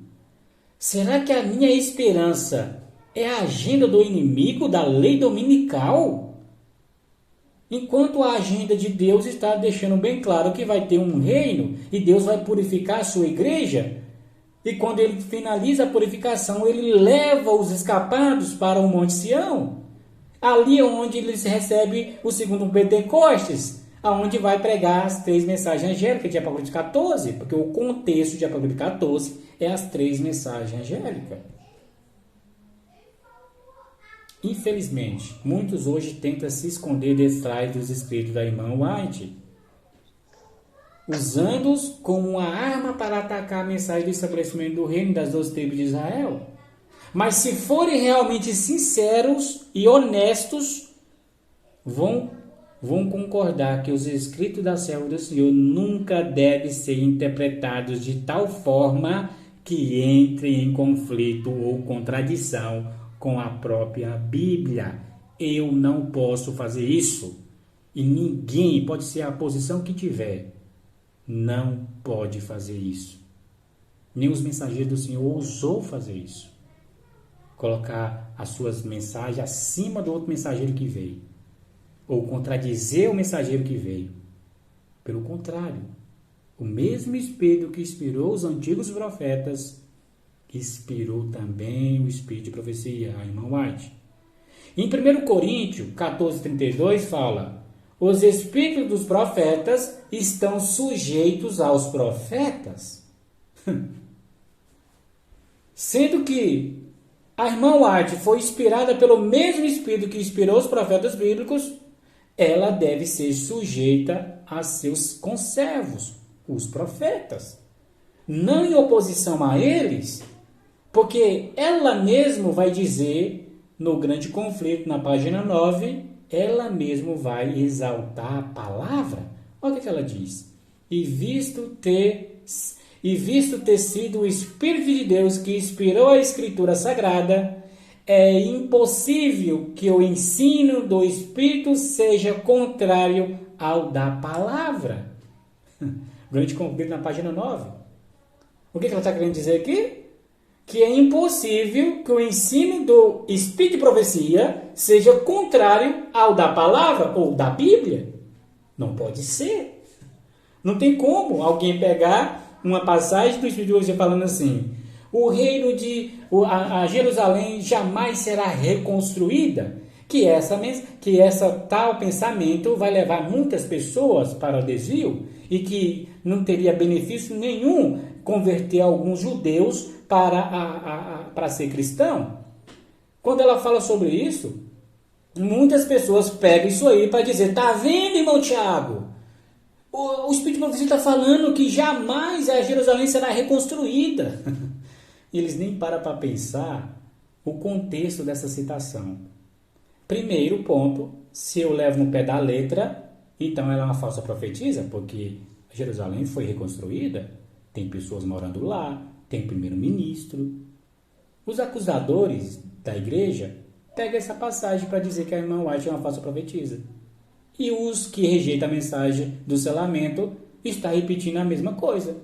Será que a minha esperança é a agenda do inimigo da lei dominical? Enquanto a agenda de Deus está deixando bem claro que vai ter um reino e Deus vai purificar a sua igreja, e quando ele finaliza a purificação, ele leva os escapados para o Monte Sião. Ali é onde eles recebem o segundo Pentecostes, aonde vai pregar as 3 mensagens angélicas de Apocalipse 14, porque o contexto de Apocalipse 14 é as 3 mensagens angélicas. Infelizmente, muitos hoje tentam se esconder detrás dos escritos da irmã White, usando-os como uma arma para atacar a mensagem do estabelecimento do reino das 12 tribos de Israel. Mas se forem realmente sinceros e honestos, vão concordar que os escritos da serva do Senhor nunca devem ser interpretados de tal forma que entre em conflito ou contradição com a própria Bíblia. Eu não posso fazer isso. E ninguém, pode ser a posição que tiver, não pode fazer isso. Nem os mensageiros do Senhor ousou fazer isso. Colocar as suas mensagens acima do outro mensageiro que veio. Ou contradizer o mensageiro que veio. Pelo contrário, o mesmo Espírito que inspirou os antigos profetas, inspirou também o Espírito de profecia, a irmã White. Em 1 Coríntios 14:32 fala: os espíritos dos profetas estão sujeitos aos profetas. Sendo que a irmã White foi inspirada pelo mesmo Espírito que inspirou os profetas bíblicos, ela deve ser sujeita a seus conservos, os profetas. Não em oposição a eles, porque ela mesma vai dizer, no grande conflito, na página 9, ela mesma vai exaltar a palavra. Olha o que ela diz. E visto ter sido o Espírito de Deus que inspirou a Escritura Sagrada, é impossível que o ensino do Espírito seja contrário ao da palavra. Grande conflito na página 9. O que ela está querendo dizer aqui? Que é impossível que o ensino do Espírito de profecia seja contrário ao da palavra ou da Bíblia. Não pode ser. Não tem como alguém pegar uma passagem do Espírito de Profecia falando assim: o reino a Jerusalém jamais será reconstruída. Que essa tal pensamento vai levar muitas pessoas para o desvio e que não teria benefício nenhum converter alguns judeus para ser cristão. Quando ela fala sobre isso, muitas pessoas pegam isso aí para dizer: tá vendo, irmão Tiago? O Espírito de Profecia está falando que jamais a Jerusalém será reconstruída. E eles nem param para pensar o contexto dessa citação. Primeiro ponto, se eu levo no pé da letra, então ela é uma falsa profetisa, porque Jerusalém foi reconstruída, tem pessoas morando lá, tem primeiro-ministro. Os acusadores da igreja pegam essa passagem para dizer que a irmã White é uma falsa profetisa. E os que rejeitam a mensagem do selamento estão repetindo a mesma coisa.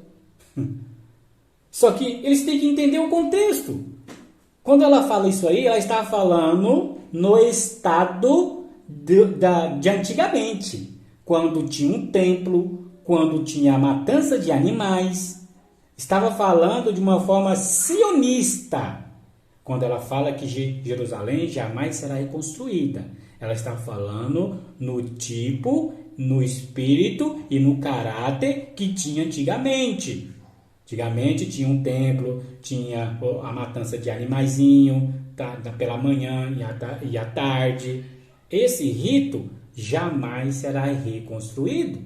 Só que eles têm que entender o contexto. Quando ela fala isso aí, ela está falando no estado de antigamente, quando tinha um templo, quando tinha a matança de animais. Estava falando de uma forma sionista. Quando ela fala que Jerusalém jamais será reconstruída, ela está falando no tipo, no espírito e no caráter que tinha antigamente. Antigamente tinha um templo, tinha a matança de animaizinho pela manhã e à tarde. Esse rito jamais será reconstruído.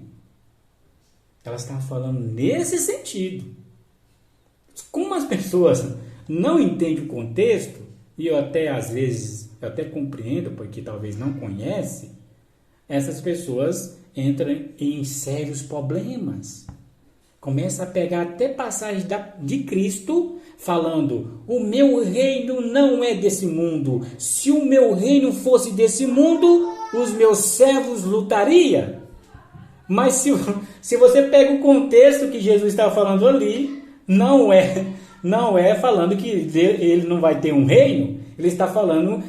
Ela está falando nesse sentido. Como as pessoas não entendem o contexto, e eu até às vezes eu até compreendo, porque talvez não conhece, essas pessoas entram em sérios problemas. Começa a pegar até passagens de Cristo falando: o meu reino não é desse mundo. Se o meu reino fosse desse mundo, os meus servos lutariam. Mas se você pega o contexto que Jesus está falando ali, não é falando que ele não vai ter um reino. Ele está falando,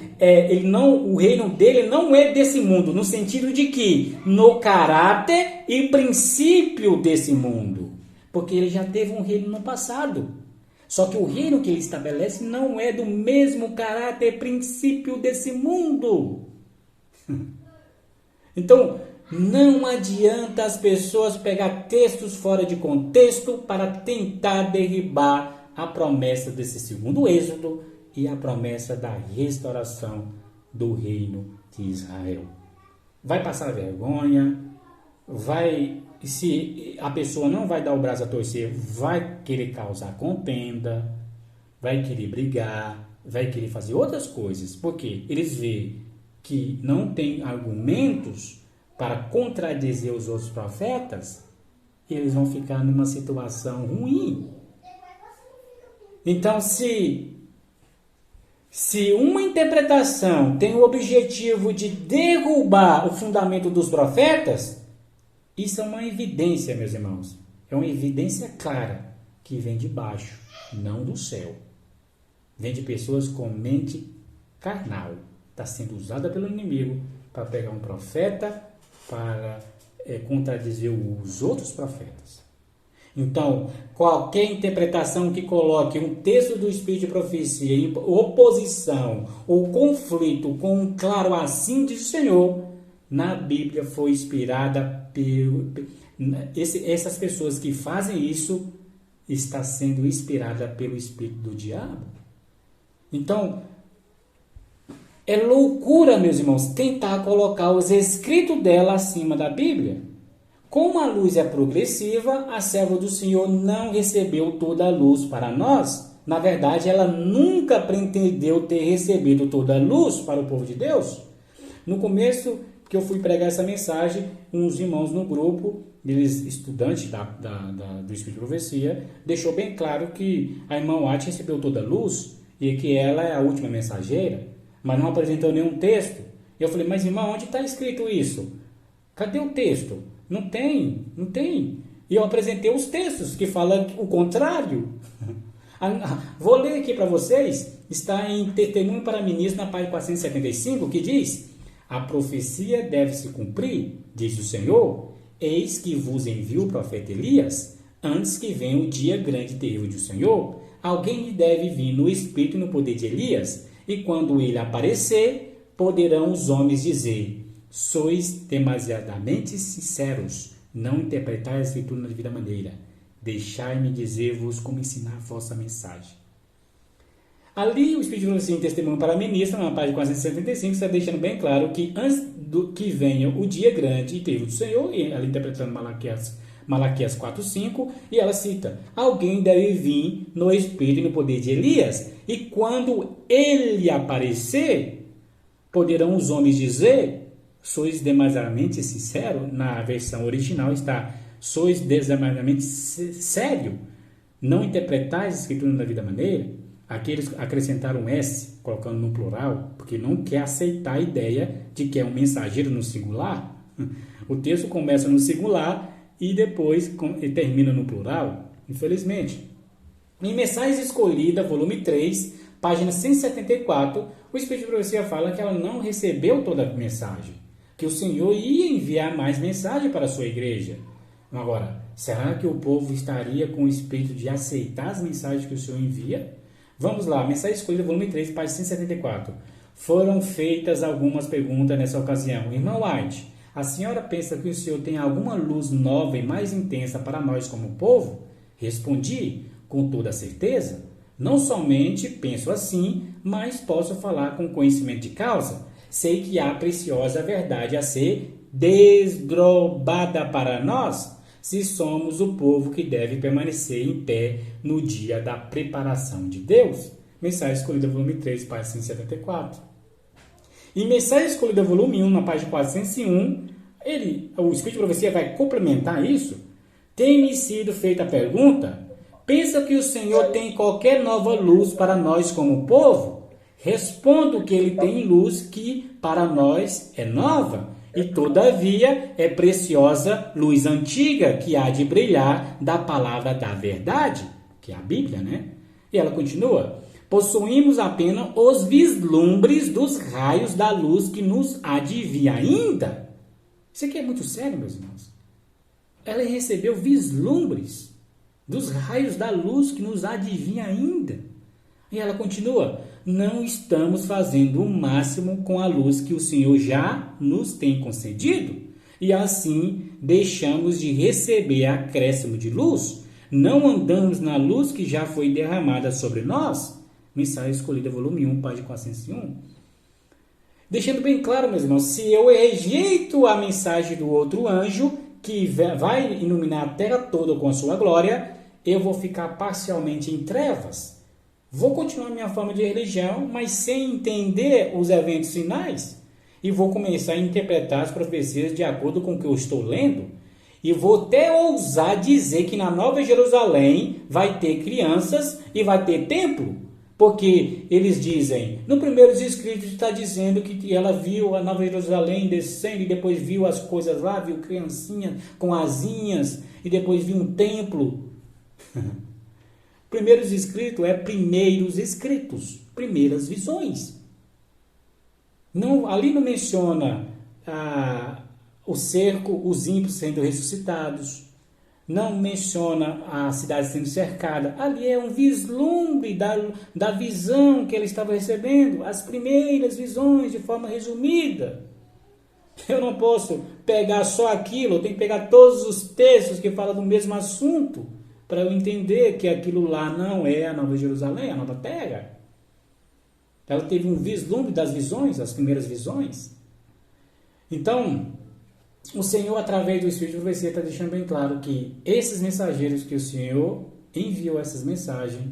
o reino dele não é desse mundo, no sentido de que no caráter e princípio desse mundo. Porque ele já teve um reino no passado. Só que o reino que ele estabelece não é do mesmo caráter e princípio desse mundo. Então, não adianta as pessoas pegar textos fora de contexto para tentar derribar a promessa desse segundo êxodo e a promessa da restauração do reino de Israel. Vai passar vergonha, se a pessoa não vai dar o braço a torcer, vai querer causar contenda, vai querer brigar, vai querer fazer outras coisas, porque eles veem que não tem argumentos para contradizer os outros profetas, e eles vão ficar numa situação ruim. Então, se uma interpretação tem o objetivo de derrubar o fundamento dos profetas, isso é uma evidência, meus irmãos. É uma evidência clara que vem de baixo, não do céu. Vem de pessoas com mente carnal. Está sendo usada pelo inimigo para pegar um profeta para contradizer os outros profetas. Então, qualquer interpretação que coloque um texto do Espírito de Profecia em oposição ou conflito com um claro assim diz o Senhor, na Bíblia foi inspirada essas pessoas que fazem isso está sendo inspirada pelo espírito do diabo. Então, é loucura, meus irmãos, tentar colocar os escritos dela acima da Bíblia. Como a luz é progressiva, a serva do Senhor não recebeu toda a luz para nós. Na verdade, ela nunca pretendeu ter recebido toda a luz para o povo de Deus. No começo que eu fui pregar essa mensagem, uns irmãos no grupo, eles estudantes do Espírito de Profecia, deixou bem claro que a irmã White recebeu toda a luz e que ela é a última mensageira, mas não apresentou nenhum texto. Eu falei: mas irmã, onde está escrito isso? Cadê o texto? Não tem. E eu apresentei os textos que falam o contrário. Vou ler aqui para vocês, está em Testemunho para Ministros, na página 475, que diz: A profecia deve se cumprir, diz o Senhor. Eis que vos envio o profeta Elias, antes que venha o dia grande e terrível do Senhor. Alguém deve vir no espírito e no poder de Elias, e quando ele aparecer, poderão os homens dizer: sois demasiadamente sinceros, não interpretai a escritura na devida maneira. Deixai-me dizer-vos como ensinar a vossa mensagem. Ali, o Espírito de Profecia em Testemunho para a Ministra, na página 475, está deixando bem claro que antes do que venha o dia grande e terrível do Senhor, e ela interpretando Malaquias 4:5, e ela cita: alguém deve vir no espírito e no poder de Elias, e quando ele aparecer, poderão os homens dizer: sois demasiadamente sincero. Na versão original está: sois demasiadamente sério, não interpretais a escritura da vida maneira. Aqui eles acrescentaram um S, colocando no plural, porque não quer aceitar a ideia de que é um mensageiro no singular. O texto começa no singular e depois termina no plural, infelizmente. Em Mensagem Escolhida, volume 3, página 174, o Espírito de Profecia fala que ela não recebeu toda a mensagem, que o Senhor ia enviar mais mensagem para a sua igreja. Agora, será que o povo estaria com o espírito de aceitar as mensagens que o Senhor envia? Vamos lá, Mensagem Escolhida, volume 3, página 174. Foram feitas algumas perguntas nessa ocasião. Irmão White, a senhora pensa que o Senhor tem alguma luz nova e mais intensa para nós como povo? Respondi, com toda certeza. Não somente penso assim, mas posso falar com conhecimento de causa. Sei que há preciosa verdade a ser desdobada para nós, se somos o povo que deve permanecer em pé no dia da preparação de Deus. Mensagem Escolhida, volume 3, página 174. Em Mensagem Escolhida, volume 1, na página 401, o Espírito de Profecia vai complementar isso. Tem-me sido feita a pergunta: pensa que o Senhor tem qualquer nova luz para nós como povo? Respondo que ele tem luz que para nós é nova, e todavia é preciosa luz antiga que há de brilhar da palavra da verdade, que é a Bíblia, né? E ela continua: possuímos apenas os vislumbres dos raios da luz que nos há de vir ainda. Isso aqui é muito sério, meus irmãos. Ela recebeu vislumbres dos raios da luz que nos há de vir ainda. E ela continua: não estamos fazendo o máximo com a luz que o Senhor já nos tem concedido, e assim deixamos de receber acréscimo de luz. Não andamos na luz que já foi derramada sobre nós. Mensagem Escolhida, volume 1, página 401. Deixando bem claro, meus irmãos, se eu rejeito a mensagem do outro anjo, que vai iluminar a terra toda com a sua glória, eu vou ficar parcialmente em trevas. Vou continuar minha forma de religião, mas sem entender os eventos finais. E vou começar a interpretar as profecias de acordo com o que eu estou lendo. E vou até ousar dizer que na Nova Jerusalém vai ter crianças e vai ter templo. Porque eles dizem, no primeiro escritos está dizendo que ela viu a Nova Jerusalém descendo e depois viu as coisas lá, viu criancinhas com asinhas e depois viu um templo. Primeiros escritos é primeiros escritos, primeiras visões. Não, ali não menciona o cerco, os ímpios sendo ressuscitados. Não menciona a cidade sendo cercada. Ali é um vislumbre da visão que ele estava recebendo. As primeiras visões de forma resumida. Eu não posso pegar só aquilo. Eu tenho que pegar todos os textos que falam do mesmo assunto para eu entender que aquilo lá não é a Nova Jerusalém, a Nova Terra. Ela teve um vislumbre das visões, as primeiras visões. Então, o Senhor, através do Espírito de Profecia, está deixando bem claro que esses mensageiros que o Senhor enviou essas mensagens,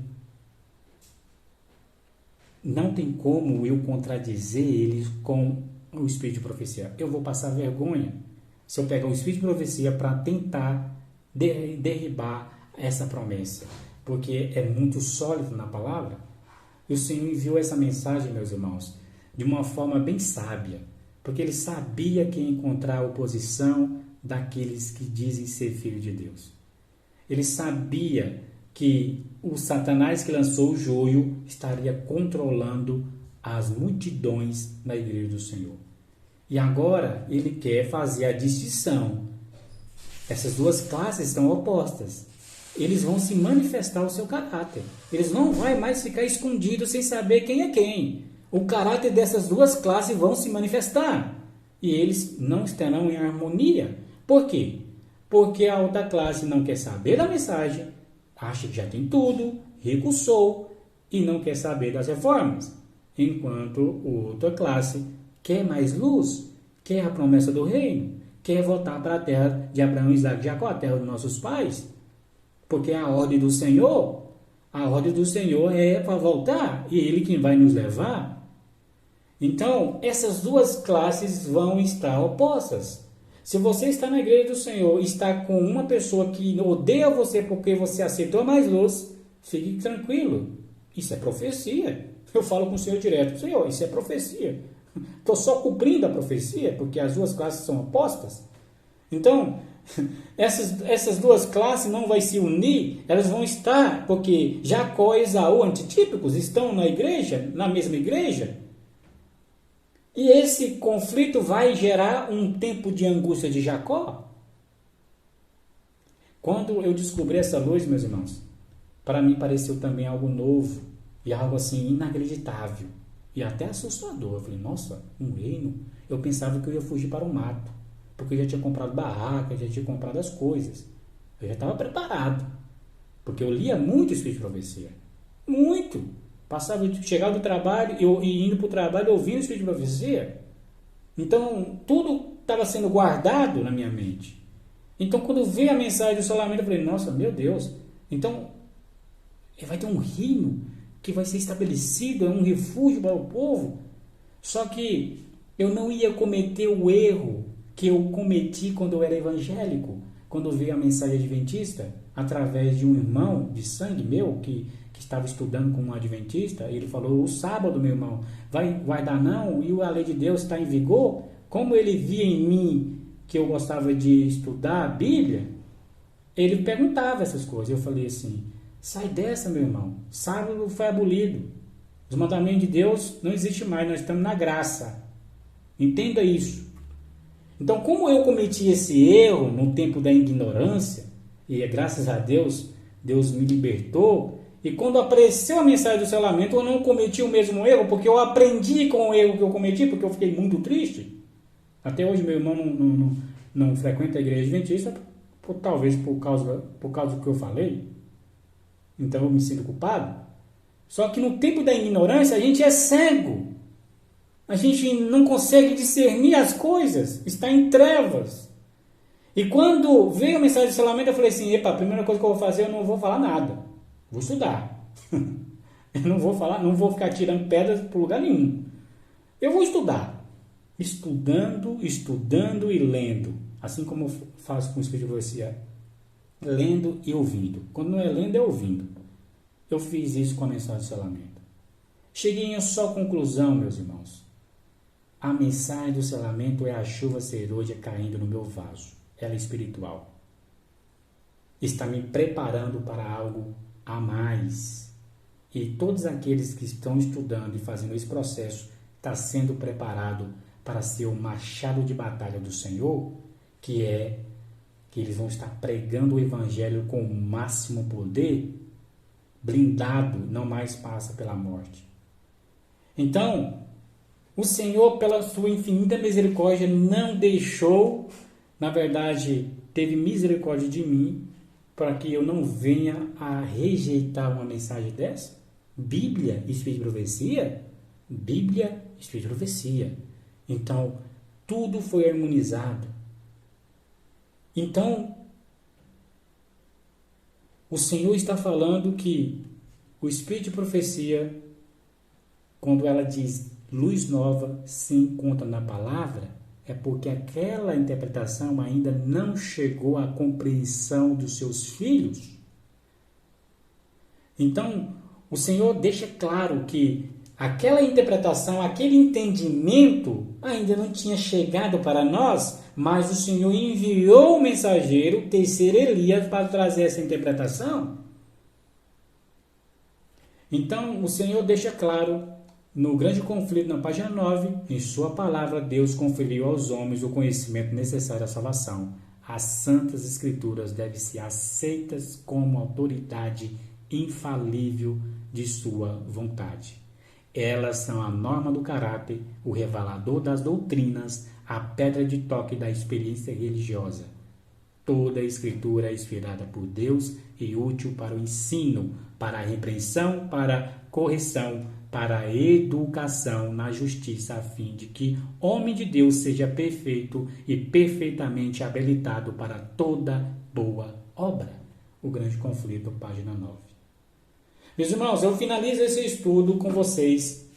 não tem como eu contradizer eles com o Espírito de Profecia. Eu vou passar vergonha se eu pegar o Espírito de Profecia para tentar derribar essa promessa, porque é muito sólido na palavra. E o Senhor enviou essa mensagem, meus irmãos, de uma forma bem sábia, porque ele sabia que ia encontrar a oposição daqueles que dizem ser filho de Deus. Ele sabia que o Satanás que lançou o joio estaria controlando as multidões na igreja do Senhor. E agora ele quer fazer a distinção. Essas duas classes estão opostas. Eles vão se manifestar o seu caráter. Eles não vão mais ficar escondidos sem saber quem é quem. O caráter dessas duas classes vão se manifestar. E eles não estarão em harmonia. Por quê? Porque a outra classe não quer saber da mensagem, acha que já tem tudo, recusou e não quer saber das reformas. Enquanto a outra classe quer mais luz, quer a promessa do reino, quer voltar para a terra de Abraão, Isaac e Jacó, a terra dos nossos pais. Porque a ordem do Senhor é para voltar, e Ele quem vai nos levar. Então, essas duas classes vão estar opostas. Se você está na igreja do Senhor e está com uma pessoa que odeia você porque você aceitou mais luz, fique tranquilo. Isso é profecia. Eu falo com o Senhor direto: Senhor, isso é profecia. Estou só cumprindo a profecia, porque as duas classes são opostas. Então, essas duas classes não vão se unir, elas vão estar, porque Jacó e Esaú, antitípicos, estão na igreja, na mesma igreja. E esse conflito vai gerar um tempo de angústia de Jacó. Quando eu descobri essa luz, meus irmãos, para mim pareceu também algo novo e algo assim inacreditável e até assustador. Eu falei: nossa, um reino? Eu pensava que eu ia fugir para o mato, porque eu já tinha comprado barraca, já tinha comprado as coisas. Eu já estava preparado, porque eu lia muito Espírito de Profecia. Muito! Chegava do trabalho e indo para o trabalho ouvindo o Espírito de Profecia. Então, tudo estava sendo guardado na minha mente. Então, quando veio a mensagem do isolamento, eu falei: nossa, meu Deus, então vai ter um reino que vai ser estabelecido, é um refúgio para o povo. Só que eu não ia cometer o erro que eu cometi quando eu era evangélico, quando veio a mensagem adventista, através de um irmão de sangue meu, que estava estudando com um adventista. Ele falou: o sábado, meu irmão, vai dar não, e a lei de Deus está em vigor. Como ele via em mim que eu gostava de estudar a Bíblia, ele perguntava essas coisas. Eu falei assim: sai dessa, meu irmão, sábado foi abolido, os mandamentos de Deus não existem mais, nós estamos na graça, entenda isso. Então, como eu cometi esse erro no tempo da ignorância, e graças a Deus, Deus me libertou, e quando apareceu a mensagem do selamento, eu não cometi o mesmo erro, porque eu aprendi com o erro que eu cometi, porque eu fiquei muito triste. Até hoje meu irmão não frequenta a igreja adventista, talvez por causa do que eu falei. Então eu me sinto culpado. Só que no tempo da ignorância a gente é cego. A gente não consegue discernir as coisas, está em trevas. E quando veio a mensagem do selamento, eu falei assim: epa, a primeira coisa que eu vou fazer, eu não vou falar nada. Vou estudar. Eu não vou falar, não vou ficar tirando pedras por lugar nenhum. Eu vou estudar. Estudando e lendo. Assim como eu faço com o Espírito de Profecia. Lendo e ouvindo. Quando não é lendo, é ouvindo. Eu fiz isso com a mensagem do selamento. Cheguei em só conclusão, meus irmãos. A mensagem do selamento é a chuva serôdia caindo no meu vaso. Ela é espiritual. Está me preparando para algo a mais. E todos aqueles que estão estudando e fazendo esse processo está sendo preparado para ser o machado de batalha do Senhor, que eles vão estar pregando o evangelho com o máximo poder, blindado, não mais passa pela morte. Então, o Senhor, pela sua infinita misericórdia, não deixou, na verdade, teve misericórdia de mim, para que eu não venha a rejeitar uma mensagem dessa. Bíblia, Espírito de Profecia? Bíblia, Espírito de Profecia. Então, tudo foi harmonizado. Então, o Senhor está falando que o Espírito de Profecia, quando ela diz luz nova se encontra na palavra, é porque aquela interpretação ainda não chegou à compreensão dos seus filhos. Então, o Senhor deixa claro que aquela interpretação, aquele entendimento ainda não tinha chegado para nós, mas o Senhor enviou o mensageiro, o terceiro Elias, para trazer essa interpretação. Então, o Senhor deixa claro No grande conflito, na página 9, em sua palavra, Deus conferiu aos homens o conhecimento necessário à salvação. As santas escrituras devem ser aceitas como autoridade infalível de sua vontade. Elas são a norma do caráter, o revelador das doutrinas, a pedra de toque da experiência religiosa. Toda a escritura é inspirada por Deus e útil para o ensino, para a repreensão, para a correção, para a educação na justiça, a fim de que homem de Deus seja perfeito e perfeitamente habilitado para toda boa obra. O grande conflito, página 9. Meus irmãos, eu finalizo esse estudo com vocês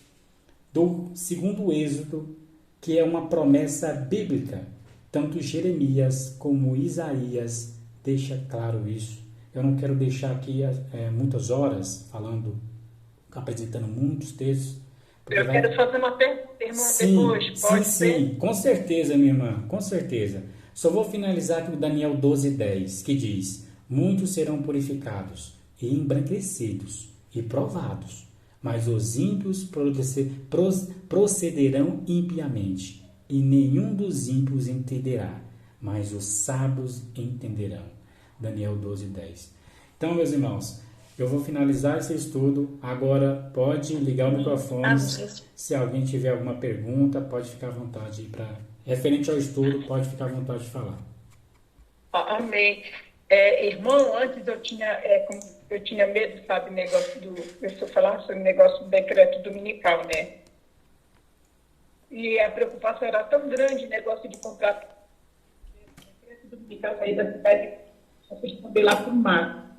do segundo Êxodo, que é uma promessa bíblica. Tanto Jeremias como Isaías deixa claro isso. Eu não quero deixar aqui muitas horas falando, apresentando muitos textos. Eu quero fazer uma pergunta, irmão, depois. Pode ser? Sim, com certeza, minha irmã, com certeza. Só vou finalizar com Daniel 12:10, que diz: muitos serão purificados e embranquecidos e provados, mas os ímpios procederão impiamente, e nenhum dos ímpios entenderá, mas os sábios entenderão. Daniel 12:10. Então, meus irmãos, eu vou finalizar esse estudo. Agora pode ligar o microfone. Se alguém tiver alguma pergunta, pode ficar à vontade. Referente ao estudo, pode ficar à vontade de falar. Amém. Irmão, antes eu tinha medo, sabe, eu falar sobre o negócio do decreto dominical, né? E a preocupação era tão grande, negócio de comprar decreto dominical sair da cidade, responder lá para o mar.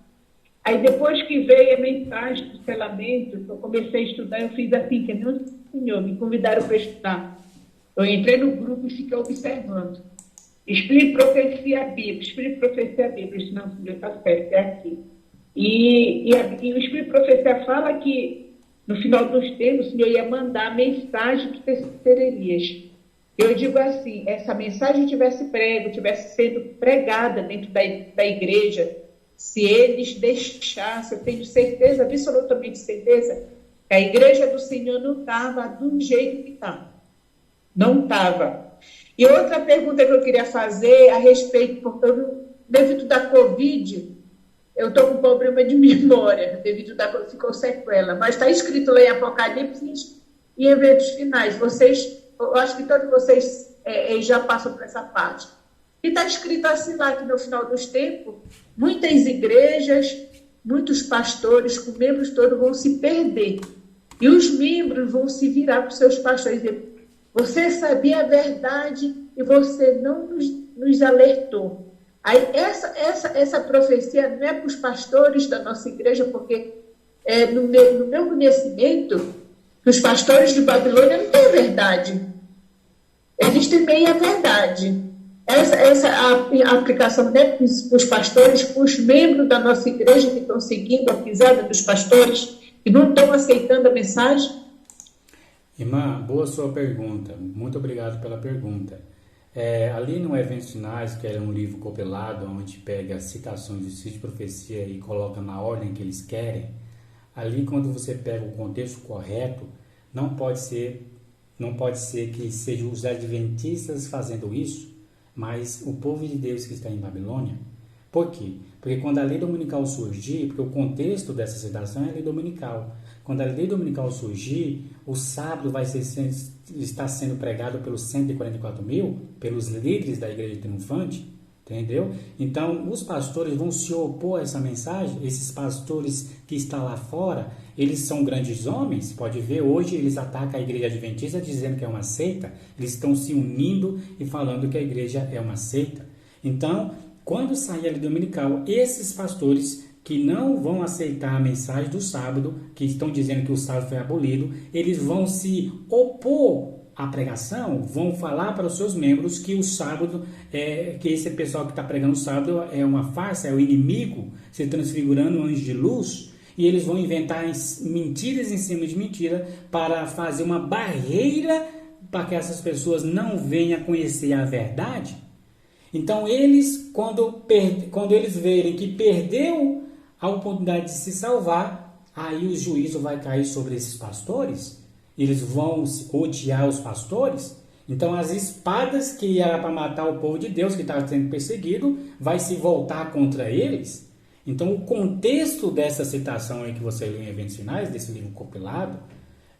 Aí depois que veio a mensagem do selamento, eu comecei a estudar, eu fiz assim, que não, Senhor, me convidaram para estudar. Eu entrei no grupo e fiquei observando. Explique profecia bíblica, senão Senhor está certo, é aqui. E o Espírito Profecia fala que no final dos tempos o Senhor ia mandar a mensagem que Elias. Eu digo assim, essa mensagem tivesse sendo pregada dentro da igreja, se eles deixassem, eu tenho certeza, absolutamente certeza, que a igreja do Senhor não estava do jeito que está. Não estava. E outra pergunta que eu queria fazer a respeito, porque devido da Covid, eu estou com problema de memória, devido da Covid, ficou sequela, mas está escrito lá em Apocalipse e eventos finais. Eu acho que todos vocês já passam por essa parte. E está escrito assim lá, que no final dos tempos, muitas igrejas, muitos pastores, com membros todos, vão se perder. E os membros vão se virar para os seus pastores e dizer: você sabia a verdade e você não nos alertou. Aí essa profecia não é para os pastores da nossa igreja, porque no meu conhecimento, os pastores de Babilônia não têm a verdade. Eles têm meia verdade. A aplicação não é para os pastores, para os membros da nossa igreja que estão seguindo a pisada dos pastores, que não estão aceitando a mensagem. Irmã, boa sua pergunta. Muito obrigado pela pergunta. Ali no Eventos Finais, que era um livro compilado, onde pega citações de Espírito de Profecia e coloca na ordem que eles querem, ali quando você pega o contexto correto, não pode ser que sejam os adventistas fazendo isso, mas o povo de Deus que está em Babilônia. Por quê? Porque quando a lei dominical surgir, porque o contexto dessa citação é a lei dominical. Quando a lei dominical surgir, o sábado está sendo pregado pelos 144 mil, pelos líderes da igreja triunfante, entendeu? Então, os pastores vão se opor a essa mensagem. Esses pastores que estão lá fora, eles são grandes homens, pode ver, hoje eles atacam a igreja adventista dizendo que é uma seita, eles estão se unindo e falando que a igreja é uma seita. Então, quando sair a lei dominical, esses pastores que não vão aceitar a mensagem do sábado, que estão dizendo que o sábado foi abolido, eles vão se opor à pregação, vão falar para os seus membros que o sábado, que esse pessoal que está pregando o sábado é uma farsa, é o inimigo, se transfigurando um anjo de luz, e eles vão inventar mentiras em cima de mentira para fazer uma barreira para que essas pessoas não venham conhecer a verdade. Então, eles, quando eles verem que perdeu a oportunidade de se salvar, aí o juízo vai cair sobre esses pastores. eles vão odiar os pastores. Então as espadas que era para matar o povo de Deus que estava sendo perseguido vai se voltar contra eles. Então o contexto dessa citação aí que você lê em Eventos Finais, desse livro compilado,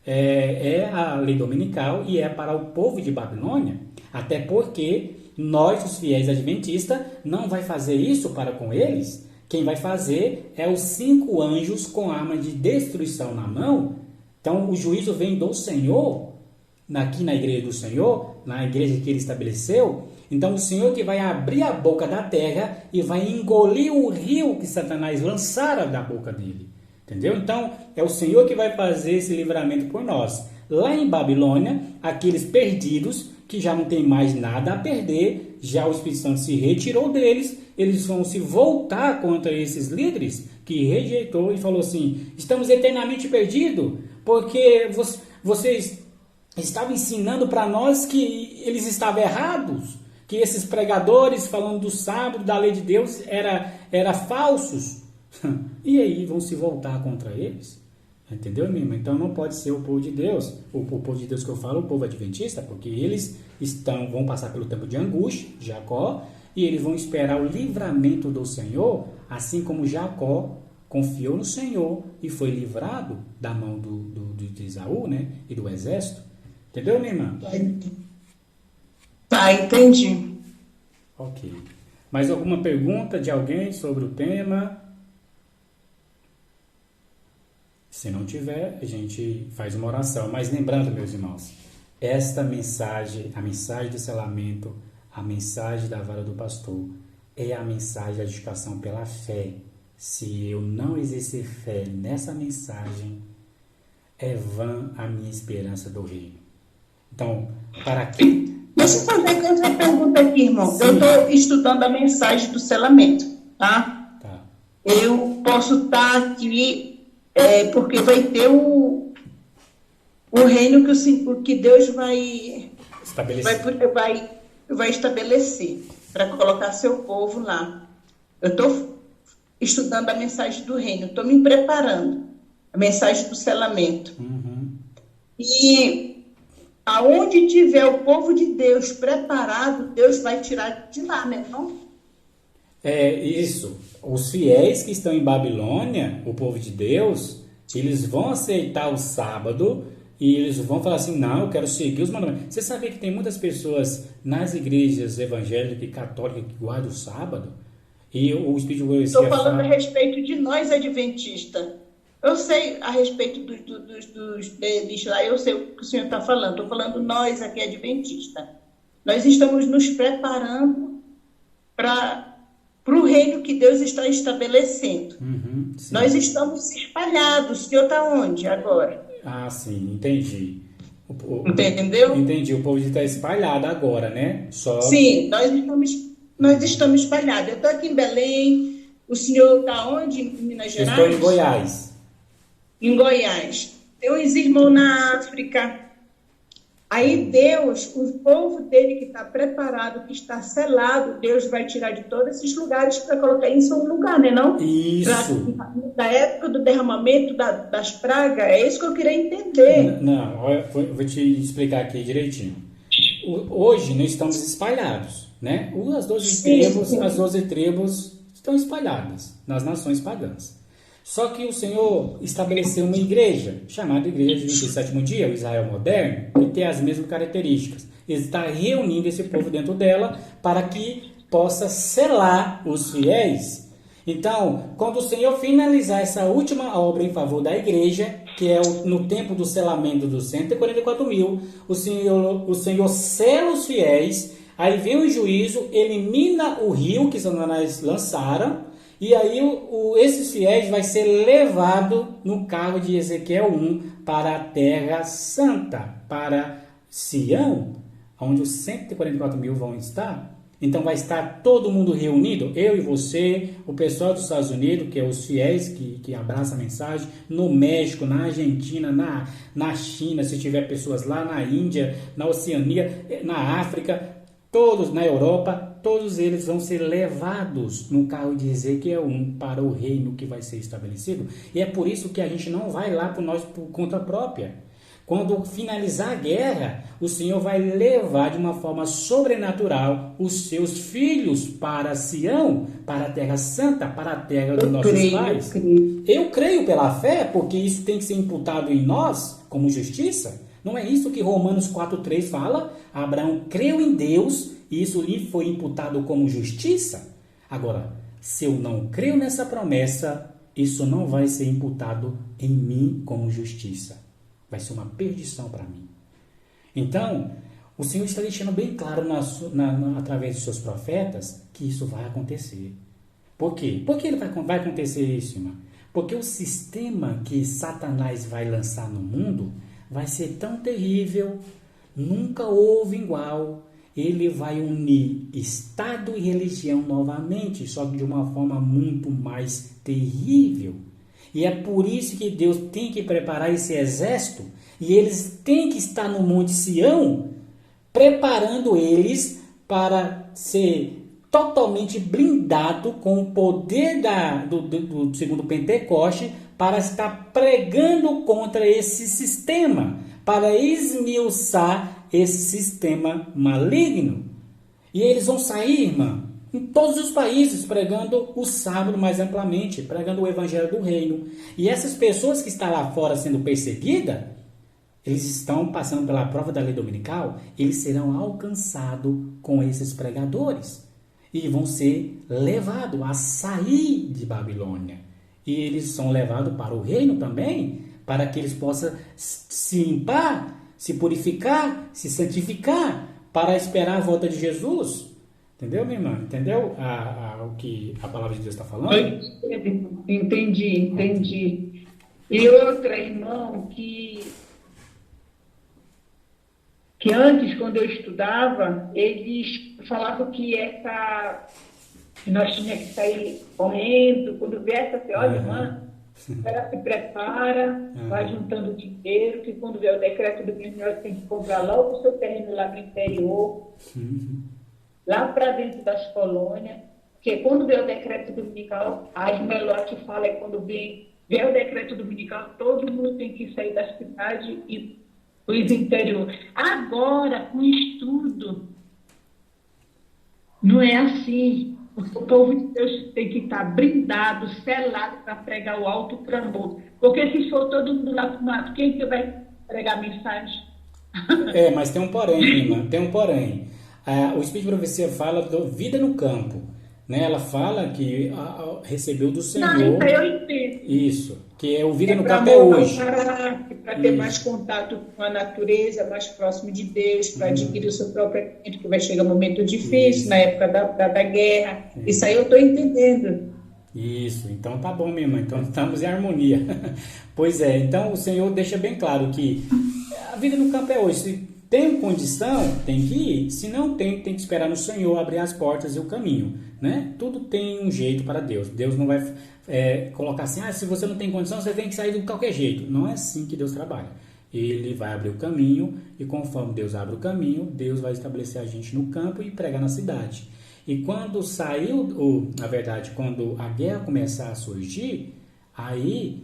é a lei dominical e é para o povo de Babilônia. Até porque nós, os fiéis adventistas, não vai fazer isso para com eles. Quem vai fazer é os 5 anjos com arma de destruição na mão. Então o juízo vem do Senhor, aqui na igreja do Senhor, na igreja que ele estabeleceu. Então o Senhor que vai abrir a boca da terra e vai engolir o rio que Satanás lançara da boca dele. Entendeu? Então é o Senhor que vai fazer esse livramento por nós. Lá em Babilônia, aqueles perdidos que já não tem mais nada a perder, já o Espírito Santo se retirou deles, eles vão se voltar contra esses líderes que rejeitou e falou assim: estamos eternamente perdidos, porque vocês estavam ensinando para nós que eles estavam errados, que esses pregadores falando do sábado, da lei de Deus, era falsos. E aí vão se voltar contra eles. Entendeu, minha irmã? Então não pode ser o povo de Deus. O povo de Deus que eu falo, o povo adventista, porque eles vão passar pelo tempo de angústia, Jacó, e eles vão esperar o livramento do Senhor, assim como Jacó confiou no Senhor e foi livrado da mão de Esaú, né? E do exército. Entendeu, minha irmã? Tá, entendi. Ok. Mais alguma pergunta de alguém sobre o tema? Se não tiver, a gente faz uma oração. Mas lembrando, meus irmãos, esta mensagem, a mensagem do selamento, a mensagem da vara do pastor, é a mensagem da justificação pela fé. Se eu não exercer fé nessa mensagem, é vã a minha esperança do reino. Então, para que... Deixa eu fazer outra pergunta aqui, irmão. Sim. Eu estou estudando a mensagem do selamento, tá? Tá. Eu posso estar aqui... porque vai ter o reino que Deus vai estabelecer para colocar seu povo lá. Eu estou estudando a mensagem do reino, estou me preparando, a mensagem do selamento. Uhum. E aonde tiver o povo de Deus preparado, Deus vai tirar de lá, né? Não? É isso. Os fiéis que estão em Babilônia, o povo de Deus, eles vão aceitar o sábado e eles vão falar assim: não, eu quero seguir os mandamentos. Você sabia que tem muitas pessoas nas igrejas evangélicas e católicas que guardam o sábado? E o Espírito de Estou falando a respeito de nós adventistas. Eu sei a respeito dos deles lá, eu sei o que o senhor está falando. Estou falando nós aqui adventistas. Nós estamos nos preparando para o reino que Deus está estabelecendo. Uhum, nós estamos espalhados. O senhor está onde agora? Ah, sim, entendi. Entendeu? Entendi, o povo está espalhado agora, né? Sim, nós estamos espalhados. Eu estou aqui em Belém, o senhor está onde? Em Minas Gerais? Eu estou em Goiás. Em Goiás. Tem uns irmãos na África. Aí Deus, o povo dele que está preparado, que está selado, Deus vai tirar de todos esses lugares para colocar em seu lugar, né? Não? Isso. Da época do derramamento das pragas, é isso que eu queria entender. Não, vou te explicar aqui direitinho. Hoje nós estamos espalhados, né? As 12 tribos estão espalhadas nas nações pagãs. Só que o Senhor estabeleceu uma igreja, chamada Igreja do 27º Dia, o Israel moderno, que tem as mesmas características. Ele está reunindo esse povo dentro dela para que possa selar os fiéis. Então, quando o Senhor finalizar essa última obra em favor da igreja, que é no tempo do selamento dos 144 mil, o Senhor sela os fiéis, aí vem o juízo, elimina o rio que Satanás lançaram, e aí esses fiéis vai ser levado no carro de Ezequiel 1 para a terra santa, para Sião, onde os 144 mil vão estar. Então vai estar todo mundo reunido, eu e você, o pessoal dos Estados Unidos, que é os fiéis que abraçam a mensagem, no México, na Argentina, na China, se tiver pessoas lá na Índia, na Oceania, na África, todos na Europa, todos eles vão ser levados no carro de Ezequiel 1 para o reino que vai ser estabelecido. E é por isso que a gente não vai lá por conta própria. quando finalizar a guerra, o Senhor vai levar de uma forma sobrenatural os seus filhos para Sião, para a Terra Santa, para a terra dos nossos pais. Eu creio pela fé, porque isso tem que ser imputado em nós como justiça. Não é isso que Romanos 4,3 fala? Abraão creu em Deus e isso lhe foi imputado como justiça. Agora, se eu não creio nessa promessa, isso não vai ser imputado em mim como justiça. Vai ser uma perdição para mim. Então, o Senhor está deixando bem claro através dos seus profetas que isso vai acontecer. Por quê? Por que vai acontecer isso, irmã? Porque o sistema que Satanás vai lançar no mundo vai ser tão terrível, nunca houve igual. Ele vai unir Estado e religião novamente, só que de uma forma muito mais terrível. E é por isso que Deus tem que preparar esse exército, e eles têm que estar no Monte Sião, preparando eles para ser totalmente blindado com o poder do segundo Pentecoste, para estar pregando contra esse sistema, para esmiuçar esse sistema maligno. E eles vão sair, irmã, em todos os países, pregando o sábado mais amplamente, pregando o evangelho do reino. E essas pessoas que estão lá fora sendo perseguidas, eles estão passando pela prova da lei dominical, eles serão alcançados com esses pregadores. E vão ser levados a sair de Babilônia. E eles são levados para o reino também, para que eles possam se limpar, se purificar, se santificar, para esperar a volta de Jesus. Entendeu, minha irmã? Entendeu o que a palavra de Deus está falando? Entendi. E outra, irmão, que antes, quando eu estudava, eles falavam que nós tínhamos que sair correndo, quando viesse assim, olha, irmã, ela se prepara, vai juntando dinheiro, que quando vier o decreto do governo, tem que comprar logo o seu terreno lá no interior, lá para dentro das colônias, porque quando vier o decreto dominical, a melhor que fala é quando vier o decreto dominical, todo mundo tem que sair da cidade e os interiores. Agora, com estudo, não é assim. O povo de Deus tem que estar blindado, selado para pregar o alto clamor. Porque se for todo mundo lá para o mato, quem que vai pregar a mensagem? Mas tem um porém, irmã, tem um porém. O Espírito de Profecia fala da vida no campo. Né? Ela fala que recebeu do Senhor. Não, então eu entendo. Isso, que é o vida no campo é hoje. Para ter mais contato com a natureza, mais próximo de Deus, para adquirir o seu próprio alimento, que vai chegar um momento difícil, na época da guerra. Isso aí eu estou entendendo. Isso, então tá bom, minha irmã, então estamos em harmonia. Pois é, então o Senhor deixa bem claro que a vida no campo é hoje. Se tem condição, tem que ir. Se não tem, tem que esperar no Senhor abrir as portas e o caminho. Né? Tudo tem um jeito para Deus. Deus não vai colocar assim, se você não tem condição, você tem que sair de qualquer jeito. Não é assim que Deus trabalha. Ele vai abrir o caminho e conforme Deus abre o caminho, Deus vai estabelecer a gente no campo e pregar na cidade. E quando na verdade, quando a guerra começar a surgir, aí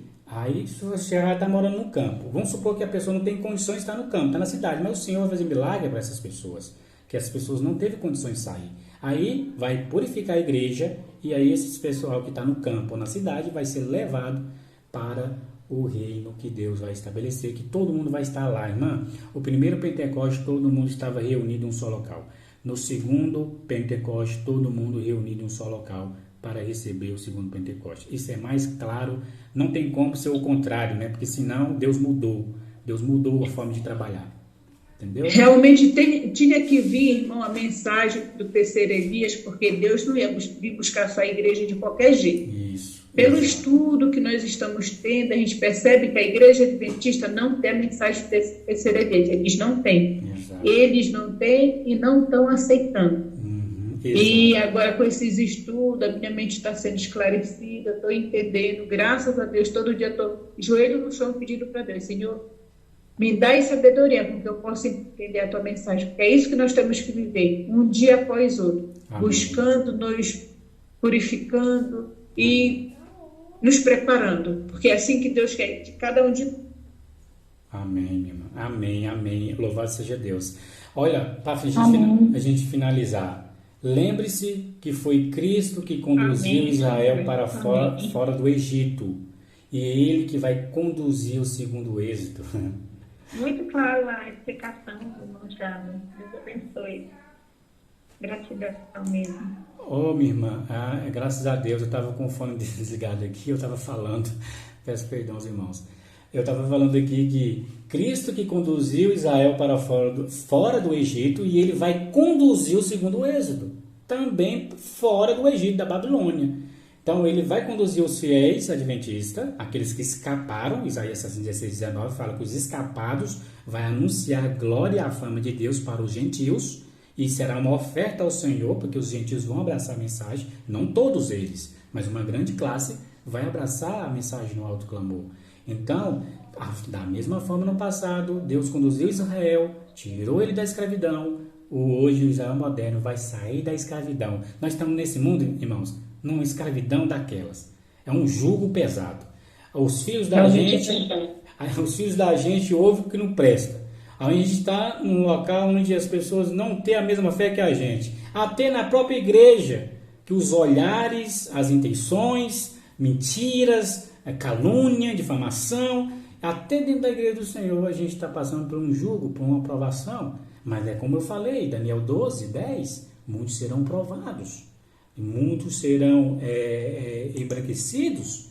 você vai estar morando no campo. Vamos supor que a pessoa não tem condições de estar no campo, está na cidade, mas o Senhor vai fazer milagre para essas pessoas, que as pessoas não teve condições de sair. Aí vai purificar a igreja e aí esse pessoal que está no campo ou na cidade vai ser levado para o reino que Deus vai estabelecer, que todo mundo vai estar lá, irmã. O primeiro Pentecoste, todo mundo estava reunido em um só local. No segundo Pentecoste, todo mundo reunido em um só local para receber o segundo Pentecoste. Isso é mais claro, não tem como ser o contrário, né? Porque senão Deus mudou a forma de trabalhar. Entendeu? Realmente tinha que vir, irmão, a mensagem do terceiro Elias, porque Deus não ia vir buscar sua igreja de qualquer jeito. Isso. Pelo estudo que nós estamos tendo, a gente percebe que a igreja adventista não tem a mensagem do terceiro Elias. Eles não têm. Exato. Eles não têm e não estão aceitando. E agora com esses estudos, a minha mente está sendo esclarecida, estou entendendo, graças a Deus, todo dia estou joelho no chão pedindo para Deus, Senhor, me dá sabedoria, porque eu possa entender a tua mensagem, porque é isso que nós temos que viver, um dia após outro, buscando, nos purificando e nos preparando, porque é assim que Deus quer de cada um de nós. Amém, minha irmã. Amém, amém. Louvado seja Deus. Olha, para a gente finalizar, lembre-se que foi Cristo que conduziu Amém. Israel para Amém. fora do Egito. E é Ele que vai conduzir o segundo êxito. Muito claro a explicação do irmão Thiago. Deus abençoe. Gratidão mesmo. Oh, minha irmã, graças a Deus, eu estava com o fone desligado aqui, eu estava falando, peço perdão aos irmãos. Eu estava falando aqui que Cristo que conduziu Israel para fora do Egito e ele vai conduzir o segundo êxodo, também fora do Egito, da Babilônia. Então ele vai conduzir os fiéis adventistas, aqueles que escaparam, Isaías 16, 19 fala que os escapados vai anunciar a glória e a fama de Deus para os gentios, e será uma oferta ao Senhor, porque os gentios vão abraçar a mensagem, não todos eles, mas uma grande classe vai abraçar a mensagem no alto clamor. Então, da mesma forma no passado, Deus conduziu Israel, tirou ele da escravidão, hoje o Israel moderno vai sair da escravidão. Nós estamos nesse mundo, irmãos, numa escravidão daquelas. É um jugo pesado. Os filhos da gente ouvem o que não presta. A gente está num local onde as pessoas não têm a mesma fé que a gente. Até na própria igreja, que os olhares, as intenções, mentiras, calúnia, difamação, até dentro da igreja do Senhor a gente está passando por um jugo, por uma provação. Mas é como eu falei, Daniel 12, 10, muitos serão provados, muitos serão embranquecidos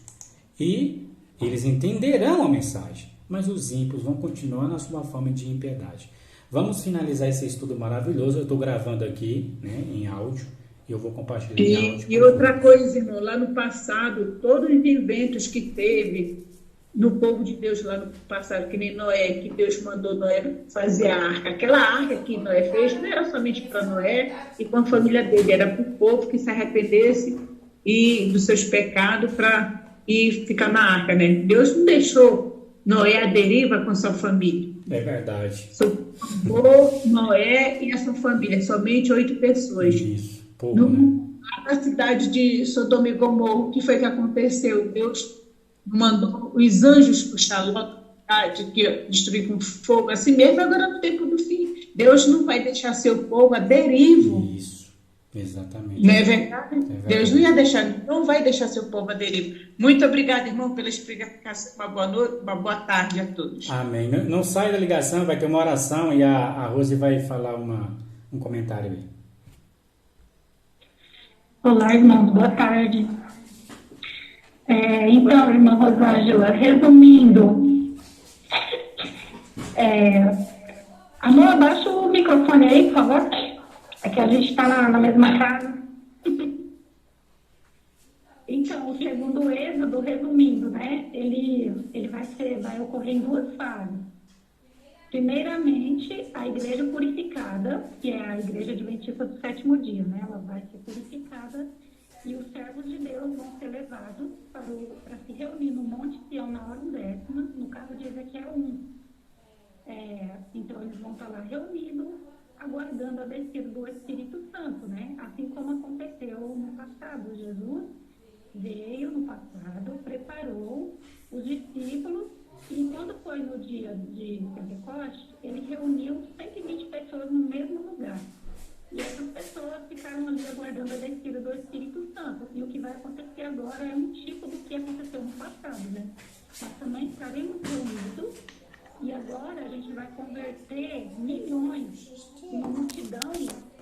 e eles entenderão a mensagem. Mas os ímpios vão continuar na sua forma de impiedade. Vamos finalizar esse estudo maravilhoso. Eu estou gravando aqui, né, em áudio. E eu vou compartilhar em áudio. E outra coisa, irmão, lá no passado, todos os inventos que teve no povo de Deus lá no passado, que nem Noé, que Deus mandou Noé fazer a arca. Aquela arca que Noé fez não era somente para Noé e com a família dele, era para o povo que se arrependesse e dos seus pecados para ir ficar na arca, né? Deus não deixou Noé à deriva com sua família. É verdade. Salvou Noé e a sua família, somente 8 pessoas. Isso, pouco, né? Na cidade de Sodoma e Gomorra, o que foi que aconteceu? Deus mandou os anjos puxar Ló, que destruir com fogo, assim mesmo agora no tempo do fim. Deus não vai deixar seu povo à deriva. Isso, exatamente. Não é verdade? Deus não vai deixar seu povo à deriva. Muito obrigada, irmão, pela explicação. Uma boa noite, uma boa tarde a todos. Amém. Não sai da ligação, vai ter uma oração e a Rose vai falar um comentário aí. Olá, irmãos, boa tarde. Então, irmã Rosângela, resumindo, amor, abaixa o microfone aí, por favor. É que a gente está na mesma casa. Então, o segundo êxodo, resumindo, né, ele vai ocorrer em 2 fases. Primeiramente, a igreja purificada, que é a igreja adventista do 7º dia, né, ela vai ser purificada e os servos de Deus vão ser levados para se reunir no Monte Sião na hora 10ª, no caso de Ezequiel 1. Então, eles vão estar lá reunidos, aguardando a descida do Espírito Santo, né? Assim como aconteceu no passado. Jesus veio no passado, preparou os discípulos e quando foi no dia de Pentecostes, ele reuniu 120 pessoas no mesmo lugar. E essas pessoas ficaram ali aguardando a descida do Espírito Santo. E o que vai acontecer agora é um tipo do que aconteceu no passado, né? Nós também estaremos reunidos e agora a gente vai converter milhões em uma multidão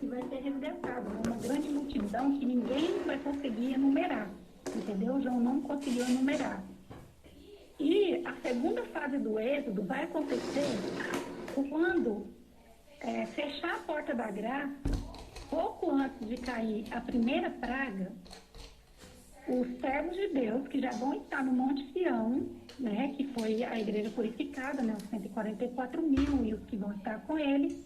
que vai ser resgatada. Uma grande multidão que ninguém vai conseguir enumerar. Entendeu? João não conseguiu enumerar. E a segunda fase do êxodo vai acontecer quando fechar a porta da graça, pouco antes de cair a primeira praga, os servos de Deus, que já vão estar no Monte Sião, né, que foi a igreja purificada, né, os 144 mil e os que vão estar com ele,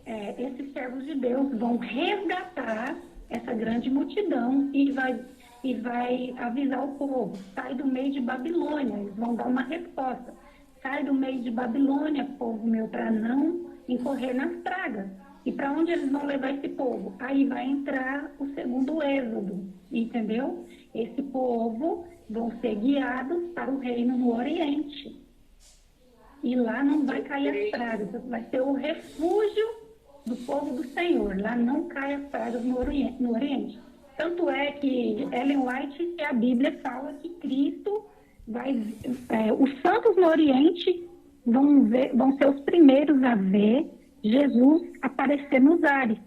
esses servos de Deus vão resgatar essa grande multidão e vai avisar o povo, sai do meio de Babilônia, eles vão dar uma resposta, sai do meio de Babilônia, povo meu, para não incorrer nas pragas. E para onde eles vão levar esse povo? Aí vai entrar o segundo êxodo, entendeu? Esse povo vão ser guiados para o reino no Oriente. E lá não vai cair as pragas, vai ser o refúgio do povo do Senhor. Lá não cai as pragas no Oriente. Tanto é que Ellen White, que a Bíblia fala que Cristo vai... os santos no Oriente vão ser os primeiros a ver Jesus aparecer nos ares,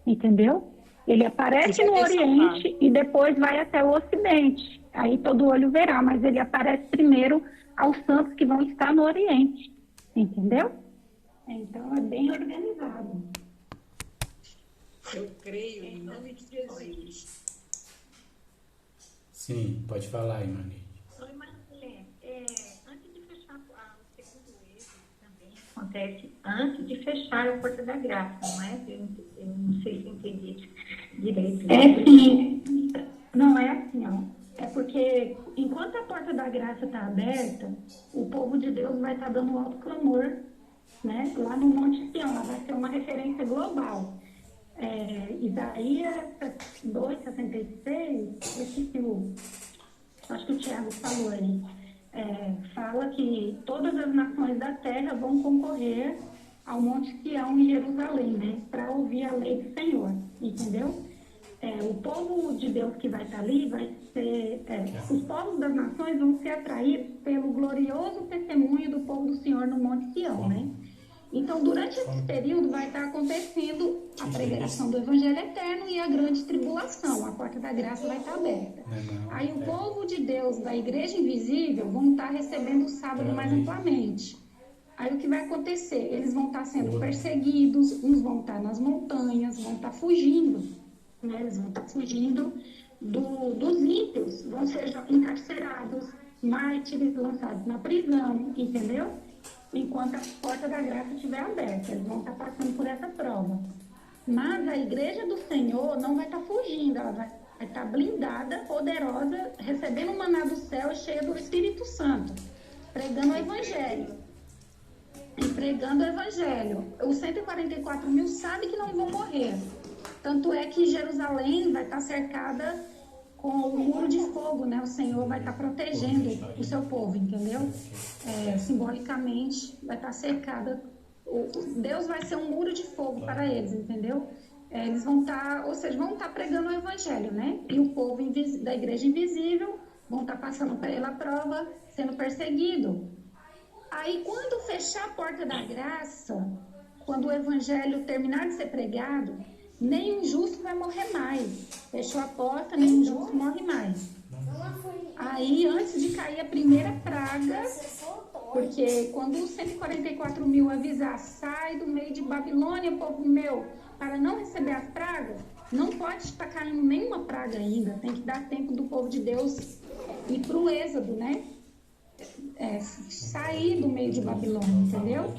entendeu? Ele aparece no Oriente e depois vai até o Ocidente. Aí todo olho verá, mas ele aparece primeiro aos santos que vão estar no Oriente, entendeu? Então é bem organizado. Eu creio em nome de Jesus. Sim, pode falar, irmã Neide. Oi, Marcelene. Antes de fechar o segundo eixo, também acontece antes de fechar a porta da graça, não é? Eu não sei se entendi direito. É sim. Não é assim, ó. É porque enquanto a porta da graça está aberta, o povo de Deus vai estar dando um alto clamor, né? Lá no Monte Sião, ela vai ser uma referência global. Isaías 2,66, acho que o Tiago falou aí, fala que todas as nações da terra vão concorrer ao Monte Sião em Jerusalém, né? Para ouvir a lei do Senhor, entendeu? O povo de Deus que vai estar ali vai ser... os povos das nações vão ser atraídos pelo glorioso testemunho do povo do Senhor no Monte Sião, né? Então, durante esse período vai estar acontecendo a pregação do Evangelho Eterno e a grande tribulação. A porta da graça vai estar aberta. Aí o povo de Deus da Igreja Invisível vão estar recebendo o sábado mais amplamente. Aí o que vai acontecer? Eles vão estar sendo perseguidos, uns vão estar nas montanhas, vão estar fugindo. Né? Eles vão estar fugindo dos ímpios, vão ser encarcerados, mártires lançados na prisão, entendeu? Enquanto a porta da graça estiver aberta, eles vão estar passando por essa prova. Mas a igreja do Senhor não vai estar fugindo, ela vai estar blindada, poderosa, recebendo o maná do céu e cheia do Espírito Santo, pregando o Evangelho. E pregando o Evangelho. Os 144 mil sabem que não vão morrer. Tanto é que Jerusalém vai estar cercada com o muro de fogo, né? O Senhor vai estar protegendo o seu povo, entendeu? Simbolicamente vai estar cercada. Deus vai ser um muro de fogo para eles, entendeu? Eles vão estar, ou seja, vão estar pregando o Evangelho, né? E o povo da igreja invisível vão estar passando pela prova, sendo perseguido. Aí, quando fechar a porta da graça, quando o Evangelho terminar de ser pregado, nem um justo vai morrer mais. Fechou a porta, nem um justo morre mais. Aí, antes de cair a primeira praga, porque quando os 144 mil avisar, sai do meio de Babilônia, povo meu, para não receber as pragas, não pode estar caindo nenhuma praga ainda. Tem que dar tempo do povo de Deus ir para o êxodo, né? Sair do meio de Babilônia, entendeu?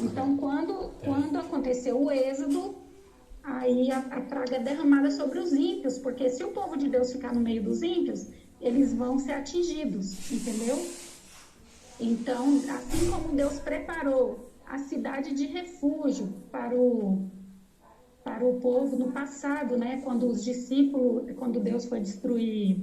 Então, quando aconteceu o êxodo, aí a praga é derramada sobre os ímpios, porque se o povo de Deus ficar no meio dos ímpios, eles vão ser atingidos, entendeu? Então, assim como Deus preparou a cidade de refúgio para o povo no passado, né? Quando Deus foi destruir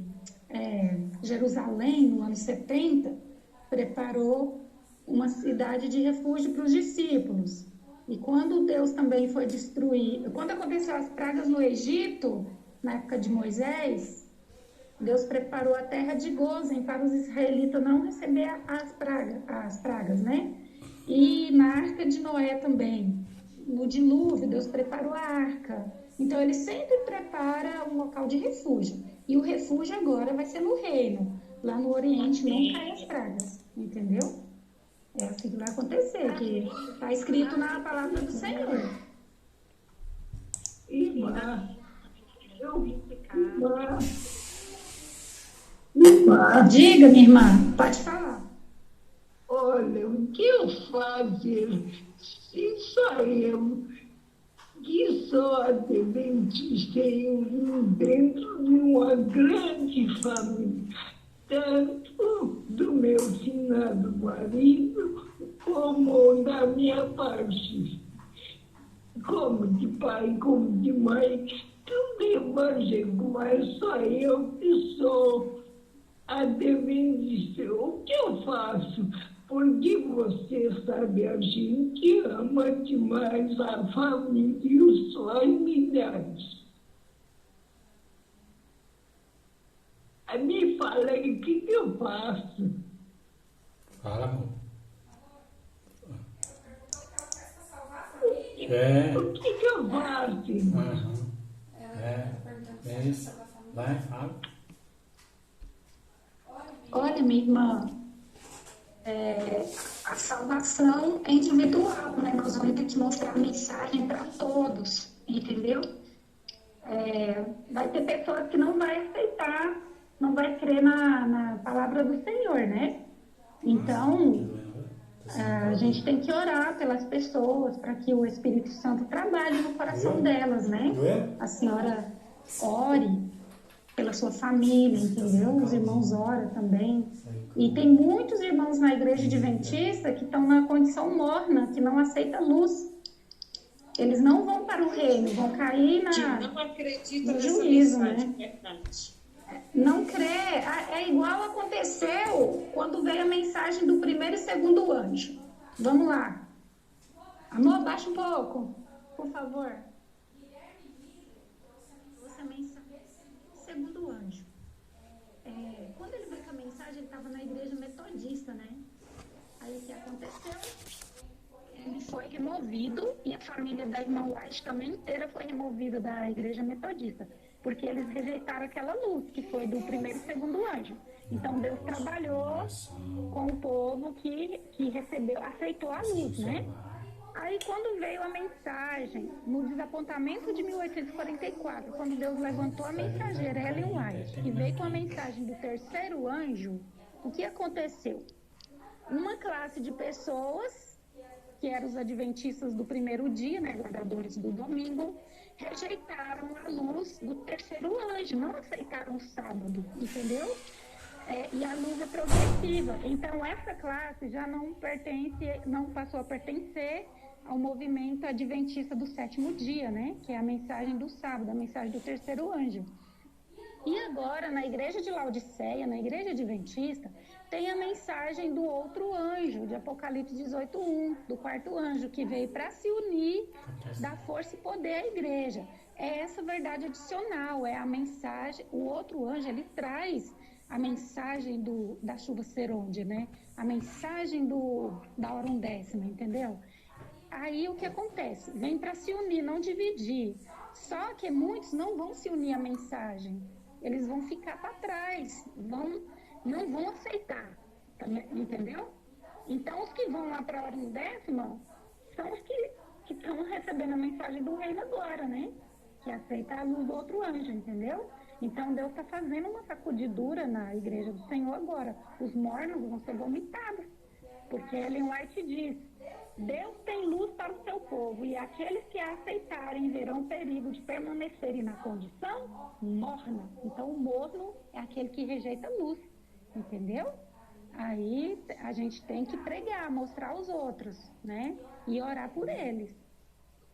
Jerusalém no ano 70, preparou uma cidade de refúgio para os discípulos. E quando Deus também foi destruir, quando aconteceu as pragas no Egito, na época de Moisés, Deus preparou a terra de Gozem para os israelitas não receber as pragas, né? E na arca de Noé também, no dilúvio, Deus preparou a arca. Então, ele sempre prepara um local de refúgio. E o refúgio agora vai ser no reino. Lá no Oriente não caem as pragas, entendeu? É assim que vai acontecer, que está escrito na palavra do Senhor. Irmã, Diga, minha irmã, pode falar. olha, o que eu fazer se saímos que só adventista eu vim dentro de uma grande família, tanto do meu finado marido como da minha parte, como de pai, como de mãe, tudo evangélico, mas só eu que sou adventista. O que eu faço porque você sabe, a gente ama demais a família e os familiares. Me fala aí o que eu faço. Fala, amor. O que eu faço, irmão? Uhum. É isso. Vai, fala. Olha, minha irmã, a salvação é individual, né? Nós vamos ter que mostrar a mensagem para todos, entendeu? Vai ter pessoas que não vai aceitar, não vai crer na palavra do Senhor, né? Então, a gente tem que orar pelas pessoas para que o Espírito Santo trabalhe no coração delas, né? A senhora ore pela sua família, entendeu? Os irmãos oram também. E tem muitos irmãos na igreja adventista que estão na condição morna, que não aceita luz. Eles não vão para o reino, vão cair não acredita no nessa juízo, mensagem, né? verdade. Não crê. É igual aconteceu quando veio a mensagem do primeiro e segundo anjo. Vamos lá. Amor, baixa um pouco, por favor. Essa mensagem do segundo anjo. Quando ele veio com a mensagem, ele estava na igreja metodista, né? Aí o que aconteceu? Ele foi removido e a família da irmã White também inteira foi removida da igreja metodista, porque eles rejeitaram aquela luz que foi do primeiro e segundo anjo. Então Deus trabalhou com o povo que aceitou a luz, né? Aí quando veio a mensagem, no desapontamento de 1844, quando Deus levantou a mensageira Ellen White, que veio com a mensagem do terceiro anjo, o que aconteceu? Uma classe de pessoas, que eram os adventistas do primeiro dia, né, guardadores do domingo, rejeitaram a luz do terceiro anjo, não aceitaram o sábado, entendeu? E a luz é progressiva. Então, essa classe já não passou a pertencer ao movimento adventista do sétimo dia, né? Que é a mensagem do sábado, a mensagem do terceiro anjo. E agora, na igreja de Laodiceia, na igreja adventista, tem a mensagem do outro anjo, de Apocalipse 18:1, do quarto anjo, que veio para se unir, dar força e poder à igreja. É essa verdade adicional, é a mensagem. O outro anjo, ele traz a mensagem da chuva serôdia, né? A mensagem da hora undécima, entendeu? Aí o que acontece? Vem para se unir, não dividir. Só que muitos não vão se unir à mensagem. Eles vão ficar para trás, não vão aceitar, entendeu? Então, os que vão lá para a hora undécima são os que estão recebendo a mensagem do reino agora, né? Que aceita a luz do outro anjo, entendeu? Então, Deus está fazendo uma sacudidura na igreja do Senhor agora. Os mornos vão ser vomitados, porque Ellen White diz: Deus tem luz para o seu povo, e aqueles que a aceitarem verão o perigo de permanecerem na condição morna. Então, o morno é aquele que rejeita a luz, entendeu? Aí a gente tem que pregar, mostrar aos outros, né? E orar por eles.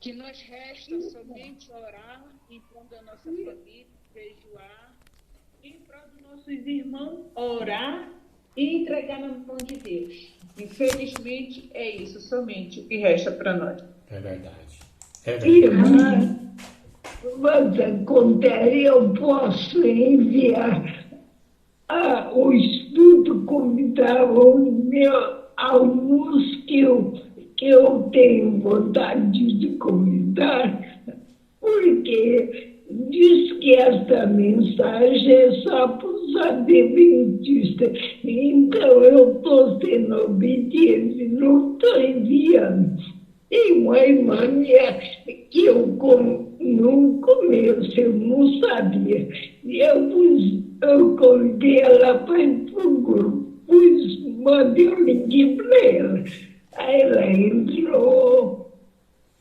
Que nos resta somente orar em prol da nossa família, jejuar, em prol dos nossos irmãos, orar e entregar na mão de Deus. Infelizmente, é isso somente o que resta para nós. É verdade. Irmã, você conter, eu posso enviar o estudo convidado alguns que eu tenho vontade de convidar, porque diz que esta mensagem é só para os adventistas. Então, eu estou sendo obediente, não estou enviando. Tem uma irmã minha que eu no começo eu não sabia. Eu convidei ela para ir para o grupo, mandei um link para ela. Aí ela entrou.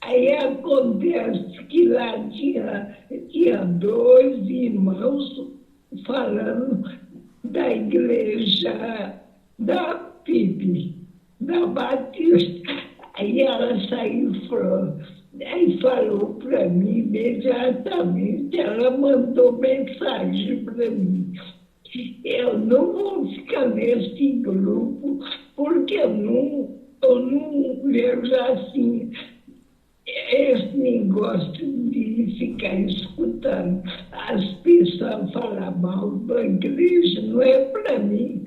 Aí acontece que lá tinha dois irmãos falando da igreja da PIB, da Batista. Aí ela saiu e falou para mim imediatamente, ela mandou mensagem para mim. Eu não vou ficar nesse grupo, porque eu não vejo assim esse negócio de ficar escutando as pessoas falar mal da igreja, não é para mim.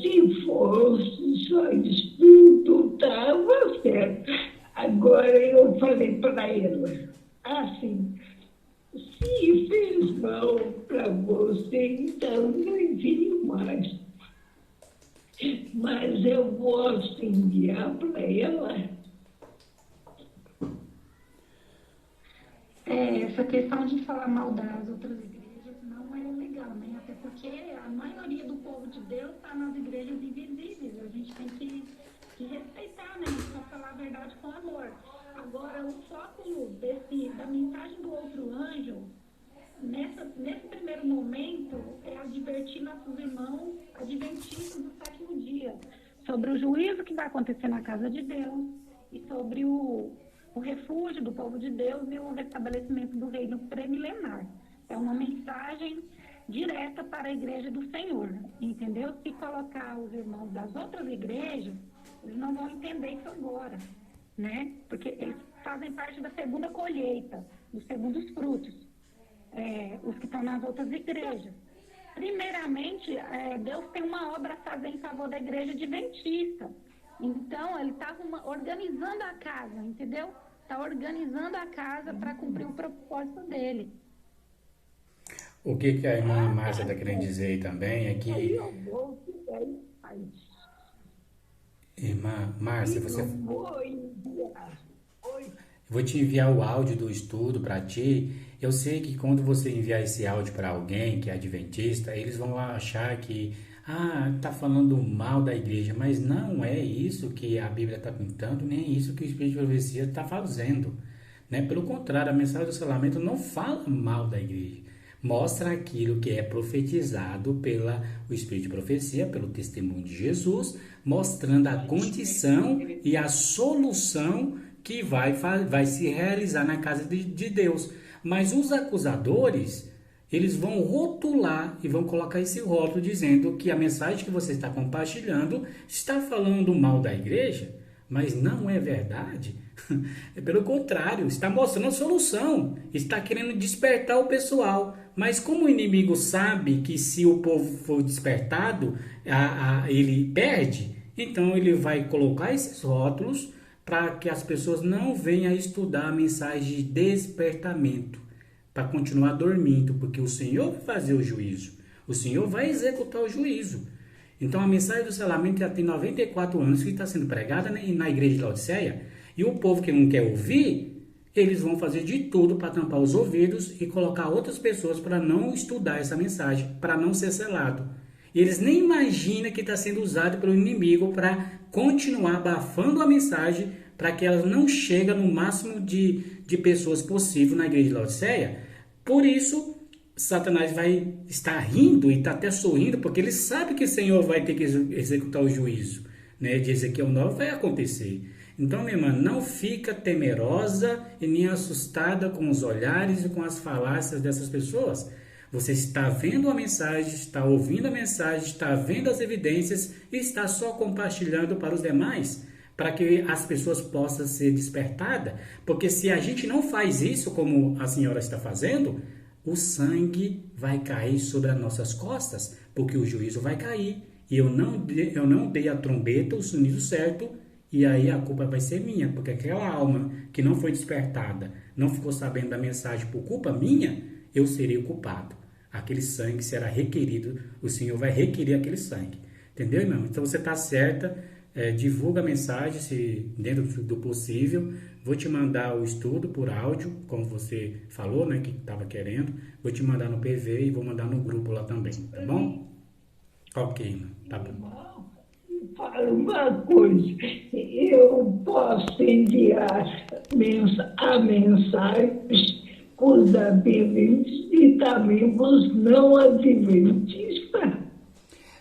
Se fosse só estudo, estava certo. Agora eu falei para ela, assim, se fez mal para você, então não envie mais. Mas eu posso enviar para ela. Essa questão de falar mal das outras igrejas não é legal, né? Até porque a maioria do povo de Deus está nas igrejas invisíveis. A gente tem que respeitar, né? Só falar a verdade com amor. Agora, o foco da mensagem do outro anjo, nesse primeiro momento, é advertir nossos irmãos adventistas do sétimo dia sobre o juízo que vai acontecer na casa de Deus e sobre o refúgio do povo de Deus e o restabelecimento do reino pré-milenar. É uma mensagem direta para a igreja do Senhor, entendeu? Se colocar os irmãos das outras igrejas, eles não vão entender isso agora, né? Porque eles fazem parte da segunda colheita, dos segundos frutos, os que estão nas outras igrejas. Primeiramente, Deus tem uma obra a fazer em favor da igreja adventista. Então, ele está organizando a casa, entendeu? Está organizando a casa para cumprir o propósito dele. O que a irmã Márcia está querendo dizer aí também é que... Irmã Márcia, vou te enviar o áudio do estudo para ti. Eu sei que quando você enviar esse áudio para alguém que é adventista, eles vão achar que tá falando mal da igreja, mas não é isso que a Bíblia está pintando, nem isso que o Espírito de Profecia está fazendo, né? Pelo contrário, a mensagem do selamento não fala mal da igreja, mostra aquilo que é profetizado pelo Espírito de Profecia, pelo testemunho de Jesus, mostrando a condição e a solução que vai se realizar na casa de Deus. Mas os acusadores, eles vão rotular e vão colocar esse rótulo dizendo que a mensagem que você está compartilhando está falando mal da igreja, mas não é verdade. É pelo contrário, está mostrando a solução, está querendo despertar o pessoal. Mas como o inimigo sabe que se o povo for despertado, ele perde, então ele vai colocar esses rótulos para que as pessoas não venham a estudar a mensagem de despertamento, para continuar dormindo, porque o Senhor vai fazer o juízo, o Senhor vai executar o juízo. Então a mensagem do selamento já tem 94 anos que está sendo pregada na igreja de Laodiceia, e o povo que não quer ouvir, eles vão fazer de tudo para tampar os ouvidos e colocar outras pessoas para não estudar essa mensagem, para não ser selado. E eles nem imaginam que está sendo usado pelo inimigo para continuar abafando a mensagem, para que ela não chegue no máximo de pessoas possível na igreja de Laodiceia. Por isso, Satanás vai estar rindo e está até sorrindo, porque ele sabe que o Senhor vai ter que executar o juízo, né? De Ezequiel 9 vai acontecer. Então, minha irmã, não fica temerosa e nem assustada com os olhares e com as falácias dessas pessoas. Você está vendo a mensagem, está ouvindo a mensagem, está vendo as evidências e está só compartilhando para os demais, para que as pessoas possam ser despertadas. Porque se a gente não faz isso, como a senhora está fazendo, o sangue vai cair sobre as nossas costas, porque o juízo vai cair. E eu não dei a trombeta, o sonido certo, e aí a culpa vai ser minha, porque aquela alma que não foi despertada, não ficou sabendo da mensagem por culpa minha, eu serei o culpado. Aquele sangue será requerido, o Senhor vai requerer aquele sangue. Entendeu, irmão? Então você está certa, divulga a mensagem, se dentro do possível. Vou te mandar o estudo por áudio, como você falou, né, que estava querendo. Vou te mandar no PV e vou mandar no grupo lá também, tá bom? Ok, irmão, tá bom. Fala uma coisa, eu posso enviar a mensagem para os adventistas e também para os não adventistas?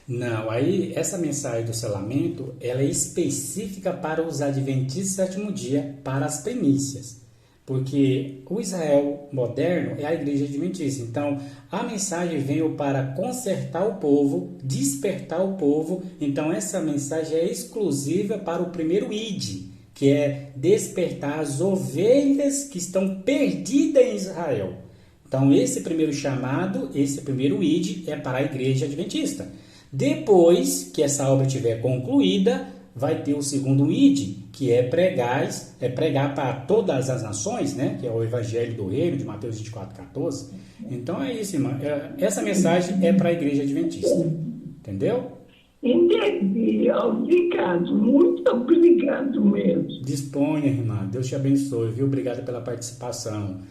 Não, aí essa mensagem do selamento, ela é específica para os adventistas do sétimo dia, para as primícias. Porque o Israel moderno é a igreja adventista. Então, a mensagem veio para consertar o povo, despertar o povo. Então, essa mensagem é exclusiva para o primeiro ID, que é despertar as ovelhas que estão perdidas em Israel. Então, esse primeiro chamado, esse primeiro ID é para a igreja adventista. Depois que essa obra estiver concluída, vai ter o segundo ID, que é pregar para todas as nações, né? Que é o Evangelho do Reino, de Mateus 24:14. Então é isso, irmã. Essa mensagem é para a igreja adventista. Entendeu? Entendi. Obrigado. Muito obrigado mesmo. Disponha, irmã. Deus te abençoe, viu? Obrigado pela participação.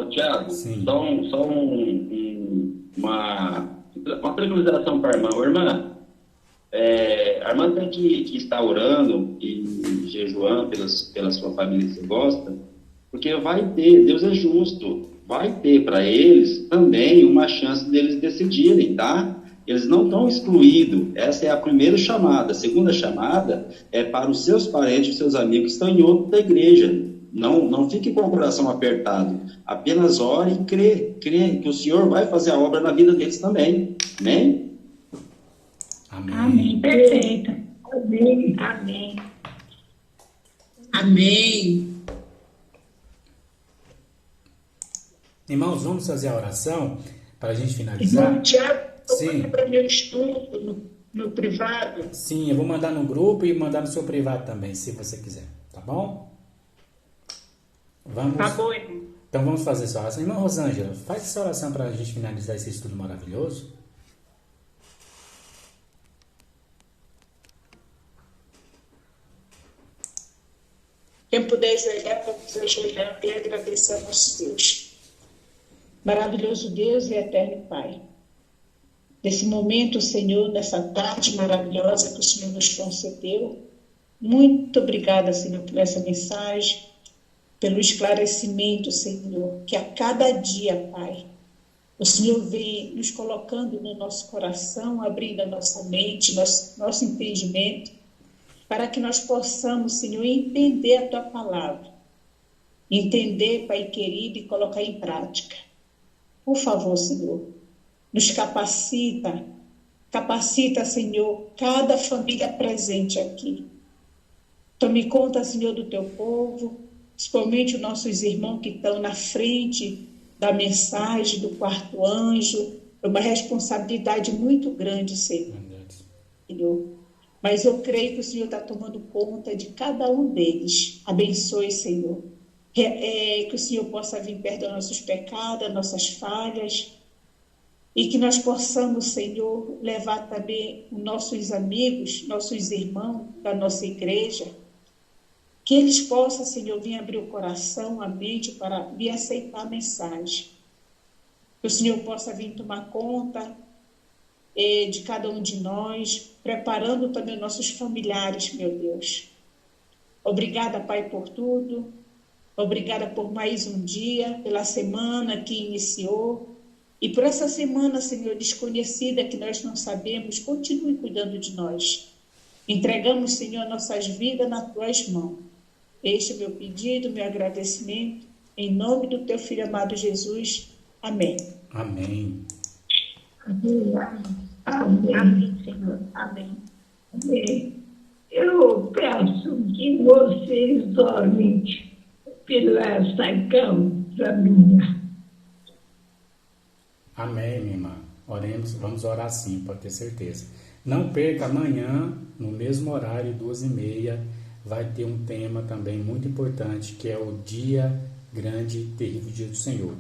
Tiago, Sim. só uma tranquilização para a irmã. Irmã, a irmã tem que estar orando e jejuando pela sua família que você gosta, porque vai ter, Deus é justo, vai ter para eles também uma chance deles decidirem, tá? Eles não estão excluídos. Essa é a primeira chamada. A segunda chamada é para os seus parentes, os seus amigos que estão em outra igreja. Não fique com o coração apertado. Apenas ore e crê que o Senhor vai fazer a obra na vida deles também. Amém? Amém. Amém. Perfeito. Amém. Amém. Amém. Irmãos, vamos fazer a oração para a gente finalizar? Irmão Tiago, Sim. para meu estudo no privado. Sim, eu vou mandar no grupo e mandar no seu privado também, se você quiser. Tá bom? Vamos. Tá bom, irmão. Então vamos fazer essa oração. Irmã Rosângela, faz essa oração para a gente finalizar esse estudo maravilhoso. Quem puder ajoelhar, vamos ajoelhar e agradecer a nosso Deus. Maravilhoso Deus e eterno Pai. Nesse momento, Senhor, nessa tarde maravilhosa que o Senhor nos concedeu, muito obrigada, Senhor, por essa mensagem, pelo esclarecimento, Senhor, que a cada dia, Pai, o Senhor vem nos colocando no nosso coração, abrindo a nossa mente, nosso entendimento, para que nós possamos, Senhor, entender a Tua palavra. Entender, Pai querido, e colocar em prática. Por favor, Senhor, nos capacita, Senhor, cada família presente aqui. Tome conta, Senhor, do Teu povo, principalmente os nossos irmãos que estão na frente da mensagem do quarto anjo. É uma responsabilidade muito grande, Senhor. Mas eu creio que o Senhor está tomando conta de cada um deles. Abençoe, Senhor. Que o Senhor possa vir perdoar nossos pecados, nossas falhas. E que nós possamos, Senhor, levar também os nossos amigos, nossos irmãos da nossa igreja. Que eles possam, Senhor, vir abrir o coração, a mente para vir aceitar a mensagem. Que o Senhor possa vir tomar conta de cada um de nós, preparando também os nossos familiares, meu Deus. Obrigada, Pai, por tudo. Obrigada por mais um dia, pela semana que iniciou. E por essa semana, Senhor, desconhecida que nós não sabemos, continue cuidando de nós. Entregamos, Senhor, nossas vidas nas Tuas mãos. Este é meu pedido, meu agradecimento, em nome do Teu Filho amado Jesus. Amém. Amém. Amém. Amém, Senhor. Amém. Amém. Eu peço que vocês orem pela essa causa minha. Amém, minha irmã. Oremos, vamos orar sim, pode ter certeza. Não perca amanhã, no mesmo horário, 2h30, vai ter um tema também muito importante, que é o dia grande e terrível dia do Senhor.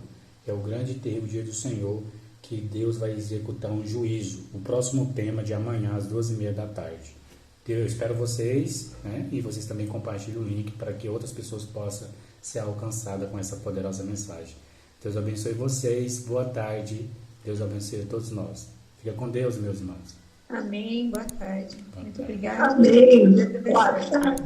É o grande e terrível dia do Senhor, que Deus vai executar um juízo. O próximo tema de amanhã, às 2h30. Eu espero vocês, né? E vocês também compartilhem o link para que outras pessoas possam ser alcançadas com essa poderosa mensagem. Deus abençoe vocês, boa tarde, Deus abençoe a todos nós. Fica com Deus, meus irmãos. Amém, boa tarde. Muito obrigada. Amém. Boa tarde.